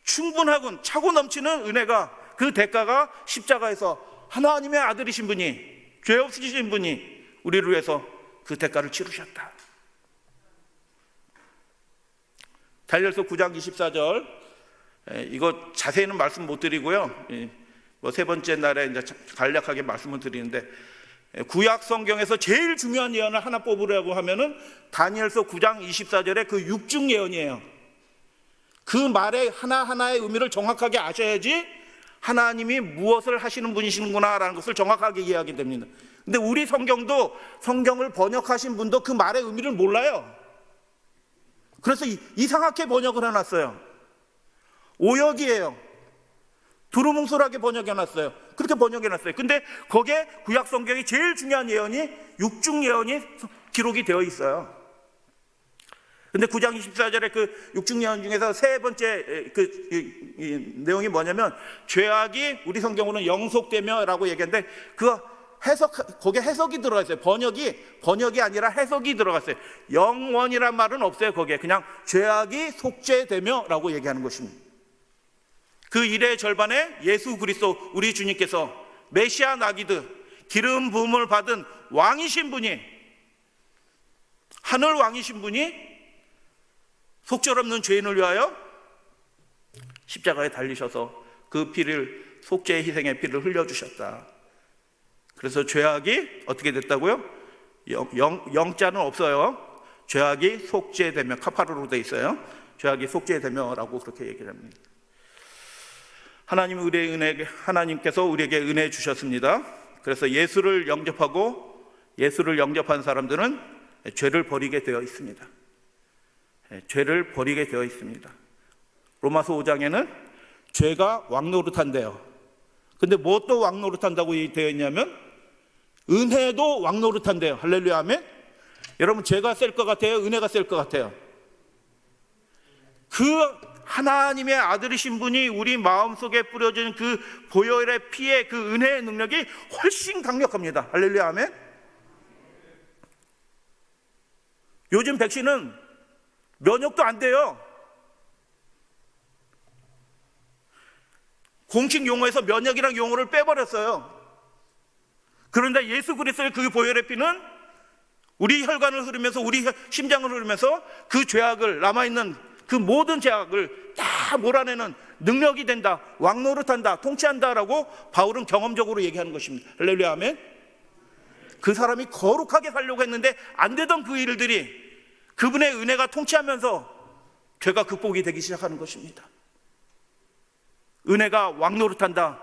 충분하군, 차고 넘치는 은혜가, 그 대가가 십자가에서 하나님의 아들이신 분이, 죄 없으신 분이 우리를 위해서 그 대가를 치르셨다. 다니엘서 9장 24절, 이거 자세히는 말씀 못 드리고요. 뭐 세 번째 날에 이제 간략하게 말씀을 드리는데, 구약 성경에서 제일 중요한 예언을 하나 뽑으려고 하면은 다니엘서 9장 24절의 그 육중 예언이에요. 그 말의 하나하나의 의미를 정확하게 아셔야지 하나님이 무엇을 하시는 분이시는구나라는 것을 정확하게 이해하게 됩니다. 근데 우리 성경도, 성경을 번역하신 분도 그 말의 의미를 몰라요. 그래서 이상하게 번역을 해놨어요. 오역이에요. 두루뭉술하게 번역해놨어요. 그렇게 번역해놨어요. 근데 거기에 구약 성경이 제일 중요한 예언이, 육중 예언이 기록이 되어 있어요. 근데 9장 24절에 그 육중 예언 중에서 세 번째 이 내용이 뭐냐면, 죄악이 우리 성경으로는 영속되며라고 얘기했는데, 거기에 해석이 들어가 있어요. 번역이 아니라 해석이 들어갔어요. 영원이란 말은 없어요. 거기에 그냥 죄악이 속죄되며라고 얘기하는 것입니다. 그 일의 절반에 예수 그리스도 우리 주님께서 메시아 나기드 기름 부음을 받은 왕이신 분이, 하늘 왕이신 분이 속절없는 죄인을 위하여 십자가에 달리셔서 그 피를, 속죄의 희생의 피를 흘려주셨다. 그래서 죄악이 어떻게 됐다고요? 영자는 없어요. 죄악이 속죄되며, 카파르로 돼 있어요. 죄악이 속죄되며라고 그렇게 얘기를 합니다. 하나님께서 우리에게 은혜 주셨습니다. 그래서 예수를 영접하고 예수를 영접한 사람들은 죄를 버리게 되어 있습니다. 죄를 버리게 되어 있습니다. 로마서 5장에는 죄가 왕노릇한대요. 근데 무엇도 왕노릇한다고 되어 있냐면 은혜도 왕노릇한대요. 할렐루야, 아멘. 여러분, 죄가 셀 것 같아요? 은혜가 셀 것 같아요? 그 하나님의 아들이신 분이 우리 마음속에 뿌려진 그 보혈의 피의 그 은혜의 능력이 훨씬 강력합니다. 할렐루야, 아멘. 요즘 백신은 면역도 안 돼요. 공식 용어에서 면역이란 용어를 빼버렸어요. 그런데 예수 그리스도의 그 보혈의 피는 우리 혈관을 흐르면서, 우리 심장을 흐르면서 그 죄악을, 남아있는 그 모든 죄악을 다 몰아내는 능력이 된다, 왕노릇한다, 통치한다라고 바울은 경험적으로 얘기하는 것입니다. 할렐루야, 아멘. 그 사람이 거룩하게 살려고 했는데 안 되던 그 일들이 그분의 은혜가 통치하면서 죄가 극복이 되기 시작하는 것입니다. 은혜가 왕노릇한다.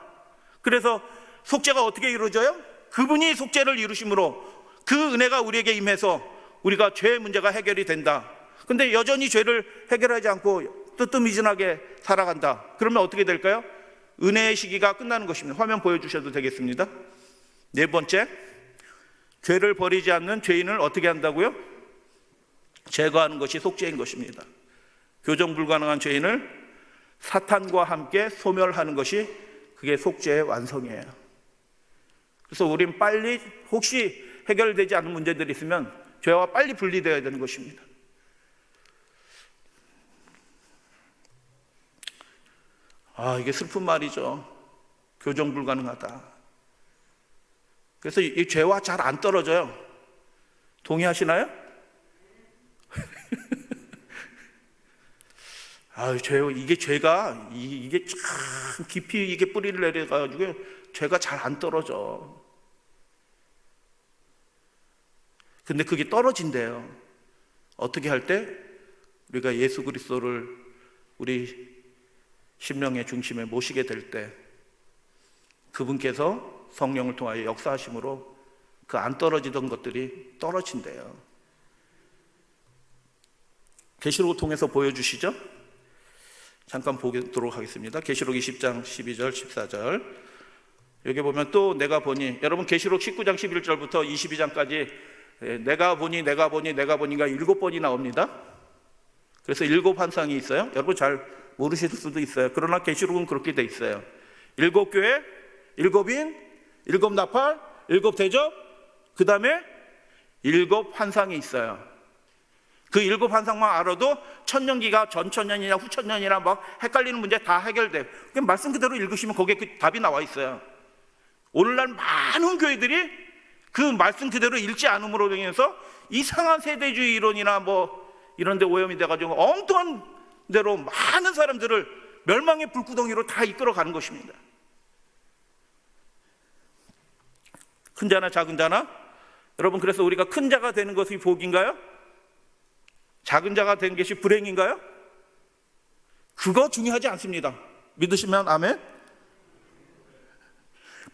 그래서 속죄가 어떻게 이루어져요? 그분이 속죄를 이루심으로 그 은혜가 우리에게 임해서 우리가 죄의 문제가 해결이 된다. 근데 여전히 죄를 해결하지 않고 뜨뜻미진하게 살아간다. 그러면 어떻게 될까요? 은혜의 시기가 끝나는 것입니다. 화면 보여주셔도 되겠습니다. 네 번째, 죄를 버리지 않는 죄인을 어떻게 한다고요? 제거하는 것이 속죄인 것입니다. 교정 불가능한 죄인을 사탄과 함께 소멸하는 것이, 그게 속죄의 완성이에요. 그래서 우린 빨리, 혹시 해결되지 않은 문제들이 있으면 죄와 빨리 분리되어야 되는 것입니다. 이게 슬픈 말이죠. 교정 불가능하다. 그래서 이 죄와 잘 안 떨어져요. 동의하시나요? 죄가 이게 참 깊이 이게 뿌리를 내려가지고 죄가 잘 안 떨어져. 근데 그게 떨어진대요. 어떻게 할 때? 우리가 예수 그리스도를 우리 심령의 중심에 모시게 될 때, 그분께서 성령을 통하여 역사하심으로 그 안 떨어지던 것들이 떨어진대요. 계시록을 통해서 보여주시죠. 잠깐 보도록 하겠습니다. 계시록 20장 12절 14절. 여기 보면 또 내가 보니, 여러분 계시록 19장 11절부터 22장까지 내가 보니가 7번이 나옵니다. 그래서 7환상이 있어요. 여러분 잘 모르실 수도 있어요. 그러나 계시록은 그렇게 돼 있어요. 7교회, 7인, 7나팔, 7대접, 그 다음에 7환상이 있어요. 그 7환상만 알아도 천년기가 전천년이냐 후천년이냐 막 헷갈리는 문제 다 해결돼요. 그냥 말씀 그대로 읽으시면 거기에 그 답이 나와 있어요. 오늘날 많은 교회들이 그 말씀 그대로 읽지 않음으로 인해서 이상한 세대주의 이론이나 뭐 이런 데 오염이 돼가지고 엉뚱한 대로 많은 사람들을 멸망의 불구덩이로 다 이끌어가는 것입니다. 큰 자나 작은 자나, 여러분, 그래서 우리가 큰 자가 되는 것이 복인가요? 작은 자가 되는 것이 불행인가요? 그거 중요하지 않습니다. 믿으시면 아멘.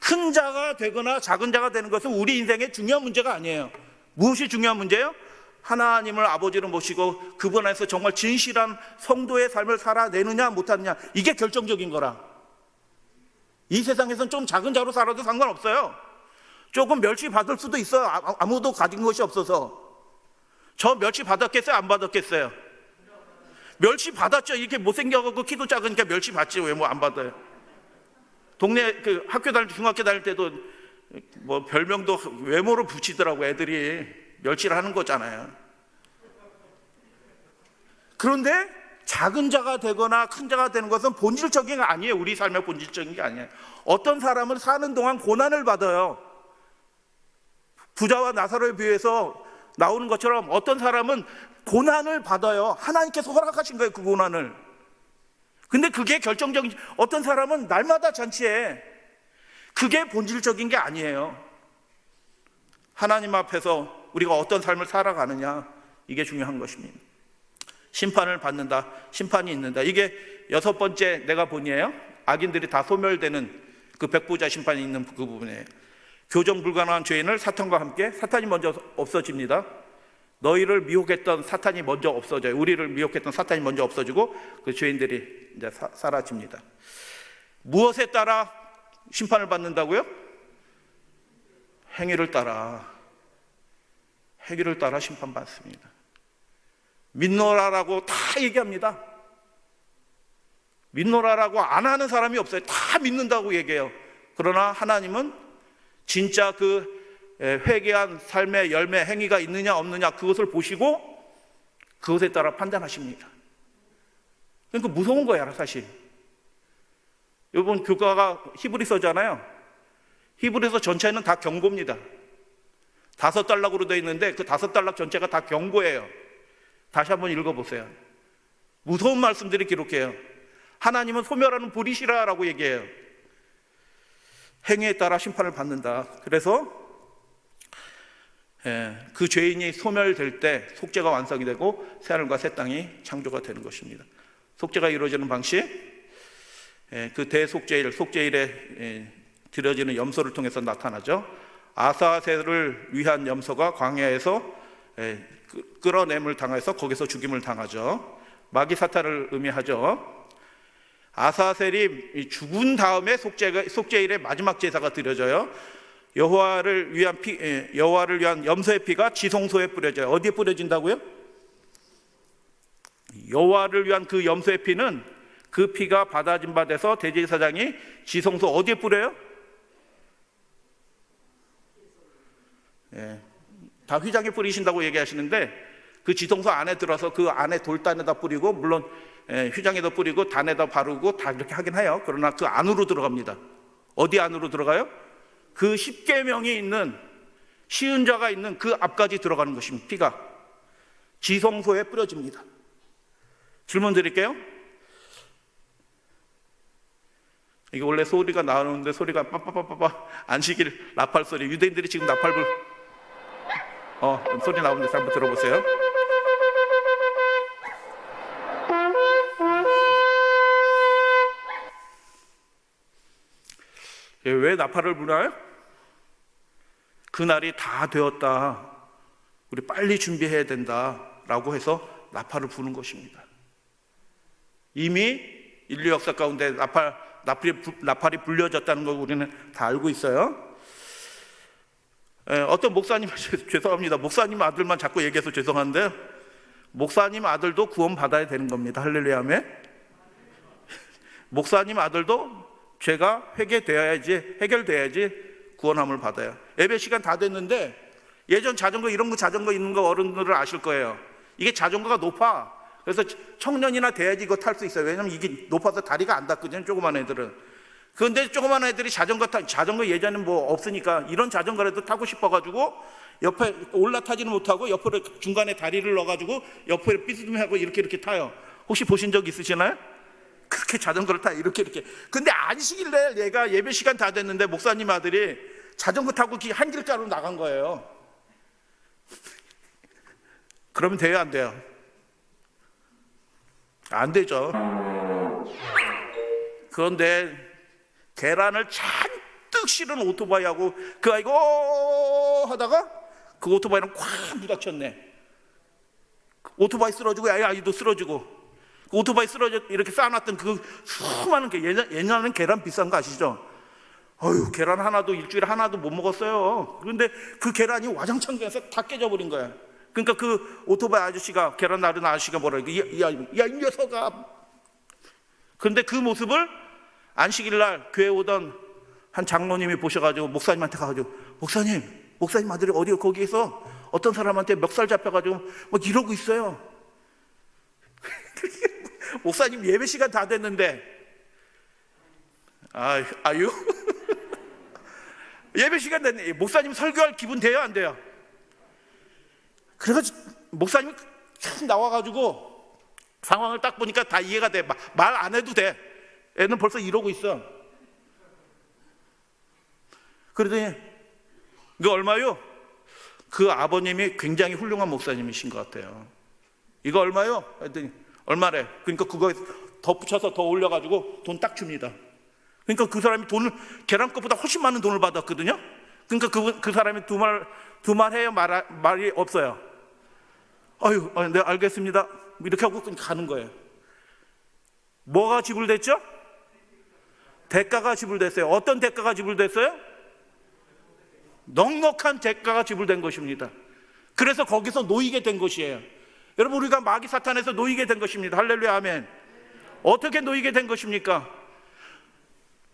큰 자가 되거나 작은 자가 되는 것은 우리 인생의 중요한 문제가 아니에요. 무엇이 중요한 문제예요? 하나님을 아버지로 모시고 그분 안에서 정말 진실한 성도의 삶을 살아내느냐 못하느냐, 이게 결정적인 거라. 이 세상에서는 좀 작은 자로 살아도 상관없어요. 조금 멸시 받을 수도 있어요. 아무도 가진 것이 없어서. 저 멸시 받았겠어요? 안 받았겠어요? 멸시 받았죠. 이렇게 못생겨갖고 키도 작으니까 멸시 받지. 왜 뭐 안 받아요? 동네 그 학교 다닐 때, 중학교 다닐 때도 뭐 별명도 외모로 붙이더라고. 애들이 멸시를 하는 거잖아요. 그런데 작은 자가 되거나 큰 자가 되는 것은 본질적인 게 아니에요. 우리 삶의 본질적인 게 아니에요. 어떤 사람은 사는 동안 고난을 받아요. 부자와 나사로에 비해서 나오는 것처럼 어떤 사람은 고난을 받아요. 하나님께서 허락하신 거예요, 그 고난을. 근데 그게 결정적인, 어떤 사람은 날마다 잔치해. 그게 본질적인 게 아니에요. 하나님 앞에서 우리가 어떤 삶을 살아가느냐, 이게 중요한 것입니다. 심판을 받는다, 심판이 있는다. 이게 6번째 내가 본이에요. 악인들이 다 소멸되는 그 백부자 심판이 있는 그 부분이에요. 교정 불가능한 죄인을 사탄과 함께, 사탄이 먼저 없어집니다. 너희를 미혹했던 사탄이 먼저 없어져요. 우리를 미혹했던 사탄이 먼저 없어지고 그 죄인들이 이제 사라집니다. 무엇에 따라 심판을 받는다고요? 행위를 따라 심판받습니다. 믿노라라고 다 얘기합니다. 믿노라라고 안 하는 사람이 없어요. 다 믿는다고 얘기해요. 그러나 하나님은 진짜 그 회개한 삶의 열매, 행위가 있느냐 없느냐, 그것을 보시고 그것에 따라 판단하십니다. 그러니까 무서운 거야, 사실. 이번 교과가 히브리서잖아요. 히브리서 전체는 다 경고입니다. 5단락으로 되어 있는데 그 5단락 전체가 다 경고예요. 다시 한번 읽어보세요. 무서운 말씀들이 기록해요. 하나님은 소멸하는 불이시라라고 얘기해요. 행위에 따라 심판을 받는다. 그래서 그 죄인이 소멸될 때 속죄가 완성이 되고 새하늘과 새 땅이 창조가 되는 것입니다. 속죄가 이루어지는 방식, 그 대속죄일, 속죄일에 드려지는 염소를 통해서 나타나죠. 아사셀을 위한 염소가 광야에서 끌어냄을 당해서 거기서 죽임을 당하죠. 마귀 사탄을 의미하죠. 아사셀이 죽은 다음에 속죄일의 마지막 제사가 드려져요. 여호와를 위한 염소의 피가 지성소에 뿌려져요. 어디에 뿌려진다고요? 여호와를 위한 그 염소의 피는, 그 피가 받아진 바 돼서 대제사장이 지성소 어디에 뿌려요? 다 휘장에 뿌리신다고 얘기하시는데 그 지성소 안에 들어서 그 안에 돌단에다 뿌리고, 물론 휘장에다 뿌리고 단에다 바르고 다 이렇게 하긴 해요. 그러나 그 안으로 들어갑니다. 어디 안으로 들어가요? 그 십계명이 있는, 시은자가 있는 그 앞까지 들어가는 것입니다. 피가 지성소에 뿌려집니다. 질문 드릴게요. 이게 원래 소리가 나오는데 소리가 빠빠빠빠빠, 안식일 나팔 소리. 유대인들이 지금 나팔불 소리 나오는데 한번 들어보세요. 왜 나팔을 불어요? 그날이 다 되었다, 우리 빨리 준비해야 된다라고 해서 나팔을 부는 것입니다. 이미 인류 역사 가운데 나팔이 불려졌다는 걸 우리는 다 알고 있어요. 어떤 목사님, 죄송합니다, 목사님 아들만 자꾸 얘기해서 죄송한데요, 목사님 아들도 구원 받아야 되는 겁니다. 할렐루야 아멘. 목사님 아들도 죄가 해결돼야지 구원함을 받아요. 예배 시간 다 됐는데 예전 자전거, 이런 거 자전거 있는 거 어른들은 아실 거예요. 이게 자전거가 높아. 그래서 청년이나 돼야지 이거 탈 수 있어요. 왜냐면 이게 높아서 다리가 안 닿거든요, 조그만 애들은. 그런데 조그만 애들이 자전거 예전에 뭐 없으니까 이런 자전거라도 타고 싶어가지고 옆에 올라타지는 못하고 옆으로 중간에 다리를 넣어가지고 옆에 삐스듬하고 이렇게 타요. 혹시 보신 적 있으시나요? 그렇게 자전거를 타요. 이렇게. 근데 안식일날 얘가 예배 시간 다 됐는데 목사님 아들이 자전거 타고 한 길가로 나간 거예요. 그러면 돼요, 안 돼요? 안 되죠. 그런데 계란을 잔뜩 실은 오토바이하고 그 아이가 하다가 그 오토바이랑 콱 부닥쳤네. 오토바이 쓰러지고 아이도 쓰러지고, 그 오토바이 쓰러져 이렇게 쌓아놨던 그 수많은 게, 예전에는 계란 비싼 거 아시죠? 계란 하나도 일주일에 하나도 못 먹었어요. 그런데 그 계란이 와장창 돼서 다 깨져버린 거야. 그러니까 그 오토바이 아저씨가, 계란 나르는 아저씨가 뭐라 그래? 야, 이 녀석아. 그런데 그 모습을 안식일날 교회 오던 한 장로님이 보셔가지고 목사님한테 가가지고, 목사님 아들이 어디 거기에서 어떤 사람한테 멱살 잡혀가지고 막 이러고 있어요. 목사님 예배 시간 다 됐는데, 아유 예배 시간 됐네. 목사님 설교할 기분 돼요, 안 돼요? 그래가지고 목사님이 나와가지고 상황을 딱 보니까 다 이해가 돼. 말 안 해도 돼. 애는 벌써 이러고 있어. 그러더니 이거 얼마요? 그 아버님이 굉장히 훌륭한 목사님이신 것 같아요. 이거 얼마요? 했더니 얼마래? 그러니까 그거에 덧붙여서 더 올려가지고 돈 딱 줍니다. 그러니까 그 사람이 돈을, 계란값보다 훨씬 많은 돈을 받았거든요. 그러니까 그 사람이 두 말 해요? 말이 없어요. 네, 알겠습니다. 이렇게 하고 그냥 가는 거예요. 뭐가 지불됐죠? 대가가 지불됐어요. 어떤 대가가 지불됐어요? 넉넉한 대가가 지불된 것입니다. 그래서 거기서 놓이게 된 것이에요. 여러분, 우리가 마귀 사탄에서 놓이게 된 것입니다. 할렐루야, 아멘. 어떻게 놓이게 된 것입니까?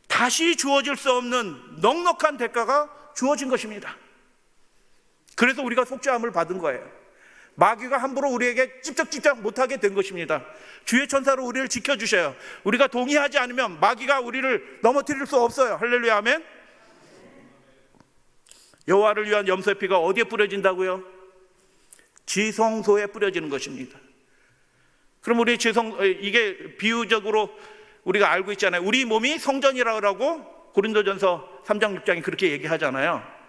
다시 주어질 수 없는 넉넉한 대가가 주어진 것입니다. 그래서 우리가 속죄함을 받은 거예요. 마귀가 함부로 우리에게 찝쩍찝쩍 못하게 된 것입니다. 주의 천사로 우리를 지켜주셔요. 우리가 동의하지 않으면 마귀가 우리를 넘어뜨릴 수 없어요. 할렐루야, 아멘. 여호와를 위한 염소의 피가 어디에 뿌려진다고요? 지성소에 뿌려지는 것입니다. 그럼 우리 이게 비유적으로 우리가 알고 있잖아요. 우리 몸이 성전이라고 고린도전서 3장 6장이 그렇게 얘기하잖아요.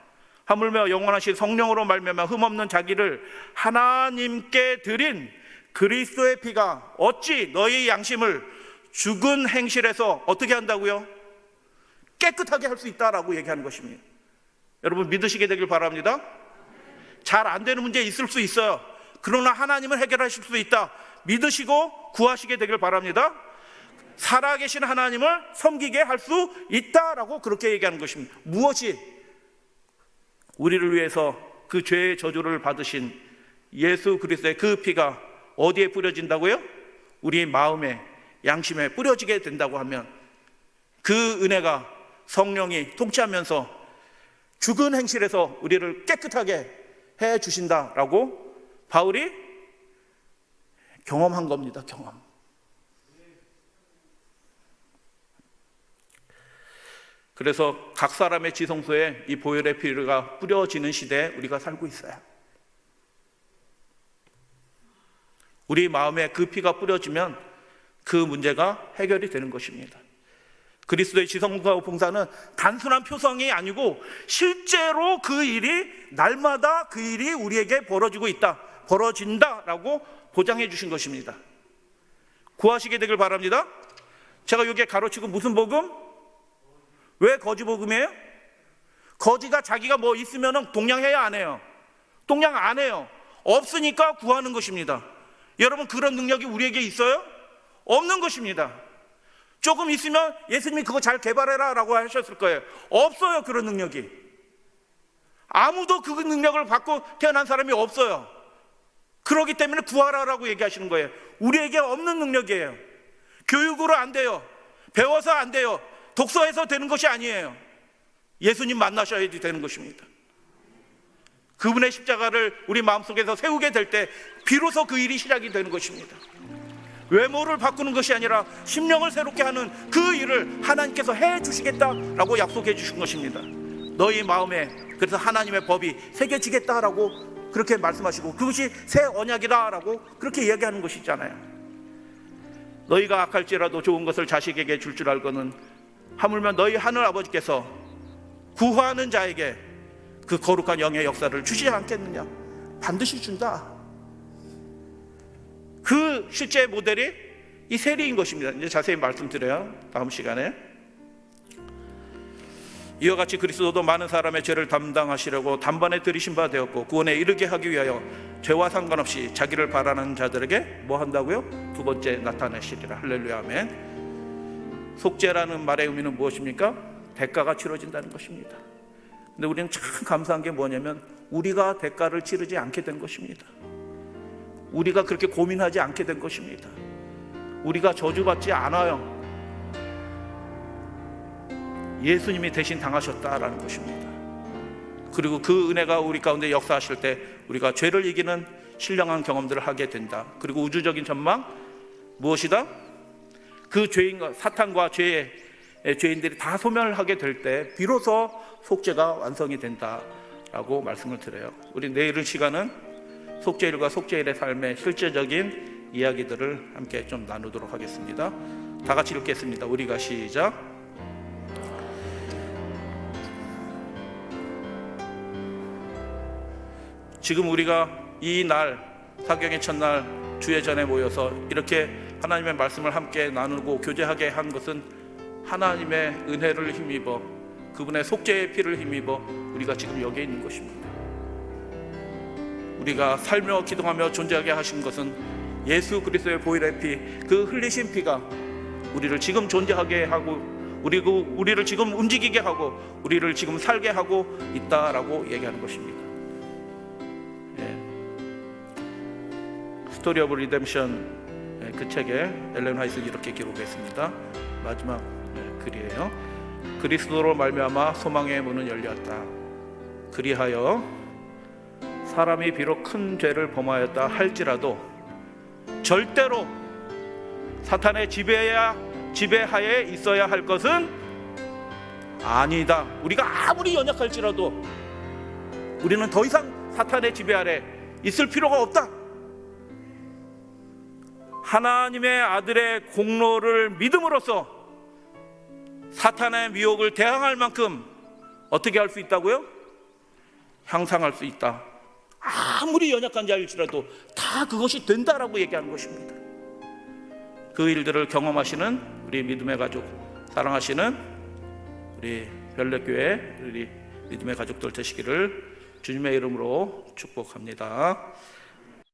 하물며 영원하신 성령으로 말미암아 흠없는 자기를 하나님께 드린 그리스도의 피가 어찌 너희 양심을 죽은 행실에서 어떻게 한다고요? 깨끗하게 할 수 있다라고 얘기하는 것입니다. 여러분, 믿으시게 되길 바랍니다. 잘 안 되는 문제 있을 수 있어요. 그러나 하나님은 해결하실 수 있다. 믿으시고 구하시게 되길 바랍니다. 살아계신 하나님을 섬기게 할 수 있다라고 그렇게 얘기하는 것입니다. 무엇이? 우리를 위해서 그 죄의 저주를 받으신 예수 그리스도의 그 피가 어디에 뿌려진다고요? 우리 마음에, 양심에 뿌려지게 된다고 하면 그 은혜가 성령이 통치하면서 죽은 행실에서 우리를 깨끗하게 해 주신다라고 바울이 경험한 겁니다. 경험. 그래서 각 사람의 지성소에 이 보혈의 피가 뿌려지는 시대에 우리가 살고 있어요. 우리 마음에 그 피가 뿌려지면 그 문제가 해결이 되는 것입니다. 그리스도의 지성소 봉사는 단순한 표성이 아니고 실제로 그 일이 날마다 그 일이 우리에게 벌어지고 있다, 벌어진다라고 보장해 주신 것입니다. 구하시게 되길 바랍니다. 제가 여기에 가로치고 무슨 복음? 왜 거지 복음이에요? 거지가 자기가 뭐 있으면 동냥해야 안 해요? 동냥 안 해요. 없으니까 구하는 것입니다. 여러분, 그런 능력이 우리에게 있어요? 없는 것입니다. 조금 있으면 예수님이 그거 잘 개발해라 라고 하셨을 거예요. 없어요, 그런 능력이. 아무도 그 능력을 받고 태어난 사람이 없어요. 그렇기 때문에 구하라라고 얘기하시는 거예요. 우리에게 없는 능력이에요. 교육으로 안 돼요. 배워서 안 돼요. 독서해서 되는 것이 아니에요. 예수님 만나셔야 되는 것입니다. 그분의 십자가를 우리 마음속에서 세우게 될 때 비로소 그 일이 시작이 되는 것입니다. 외모를 바꾸는 것이 아니라 심령을 새롭게 하는 그 일을 하나님께서 해 주시겠다라고 약속해 주신 것입니다. 너희 마음에 그래서 하나님의 법이 새겨지겠다라고 그렇게 말씀하시고, 그것이 새 언약이다라고 그렇게 이야기하는 것이잖아요. 너희가 악할지라도 좋은 것을 자식에게 줄 줄 알거는 하물며 너희 하늘 아버지께서 구하는 자에게 그 거룩한 영의 역사를 주시지 않겠느냐. 반드시 준다. 그 실제 모델이 이 세리인 것입니다. 이제 자세히 말씀드려요, 다음 시간에. 이와 같이 그리스도도 많은 사람의 죄를 담당하시려고 단번에 들이신 바 되었고 구원에 이르게 하기 위하여 죄와 상관없이 자기를 바라는 자들에게 뭐 한다고요? 두 번째 나타내시리라. 할렐루야, 아멘. 속죄라는 말의 의미는 무엇입니까? 대가가 치러진다는 것입니다. 근데 우리는 참 감사한 게 뭐냐면 우리가 대가를 치르지 않게 된 것입니다. 우리가 그렇게 고민하지 않게 된 것입니다. 우리가 저주받지 않아요. 예수님이 대신 당하셨다라는 것입니다. 그리고 그 은혜가 우리 가운데 역사하실 때 우리가 죄를 이기는 신령한 경험들을 하게 된다. 그리고 우주적인 전망 무엇이다? 그 죄인과 사탄과 죄인들이 다 소멸을 하게 될 때 비로소 속죄가 완성이 된다라고 말씀을 드려요. 우리 내일 시간은 속죄일과 속죄일의 삶의 실제적인 이야기들을 함께 좀 나누도록 하겠습니다. 다 같이 읽겠습니다. 우리가 시작. 지금 우리가 이 날, 사경의 첫날 주의 전에 모여서 이렇게 하나님의 말씀을 함께 나누고 교제하게 한 것은 하나님의 은혜를 힘입어 그분의 속죄의 피를 힘입어 우리가 지금 여기에 있는 것입니다. 우리가 살며 기도하며 존재하게 하신 것은 예수 그리스도의 보혈의 피, 그 흘리신 피가 우리를 지금 존재하게 하고 우리를 지금 움직이게 하고 우리를 지금 살게 하고 있다라고 얘기하는 것입니다. 스토리 오브 리뎀션 그 책에 엘렌 화이트는 이렇게 기록했습니다. 마지막 글이에요. 그리스도로 말미암아 소망의 문은 열렸다. 그리하여 사람이 비록 큰 죄를 범하였다 할지라도 절대로 사탄의 지배하에 있어야 할 것은 아니다. 우리가 아무리 연약할지라도 우리는 더 이상 사탄의 지배 아래 있을 필요가 없다. 하나님의 아들의 공로를 믿음으로써 사탄의 미혹을 대항할 만큼 어떻게 할 수 있다고요? 향상할 수 있다. 아무리 연약한 자일지라도 다 그것이 된다라고 얘기하는 것입니다. 그 일들을 경험하시는 우리 믿음의 가족, 사랑하시는 우리 별내교회 우리 믿음의 가족들 되시기를 주님의 이름으로 축복합니다.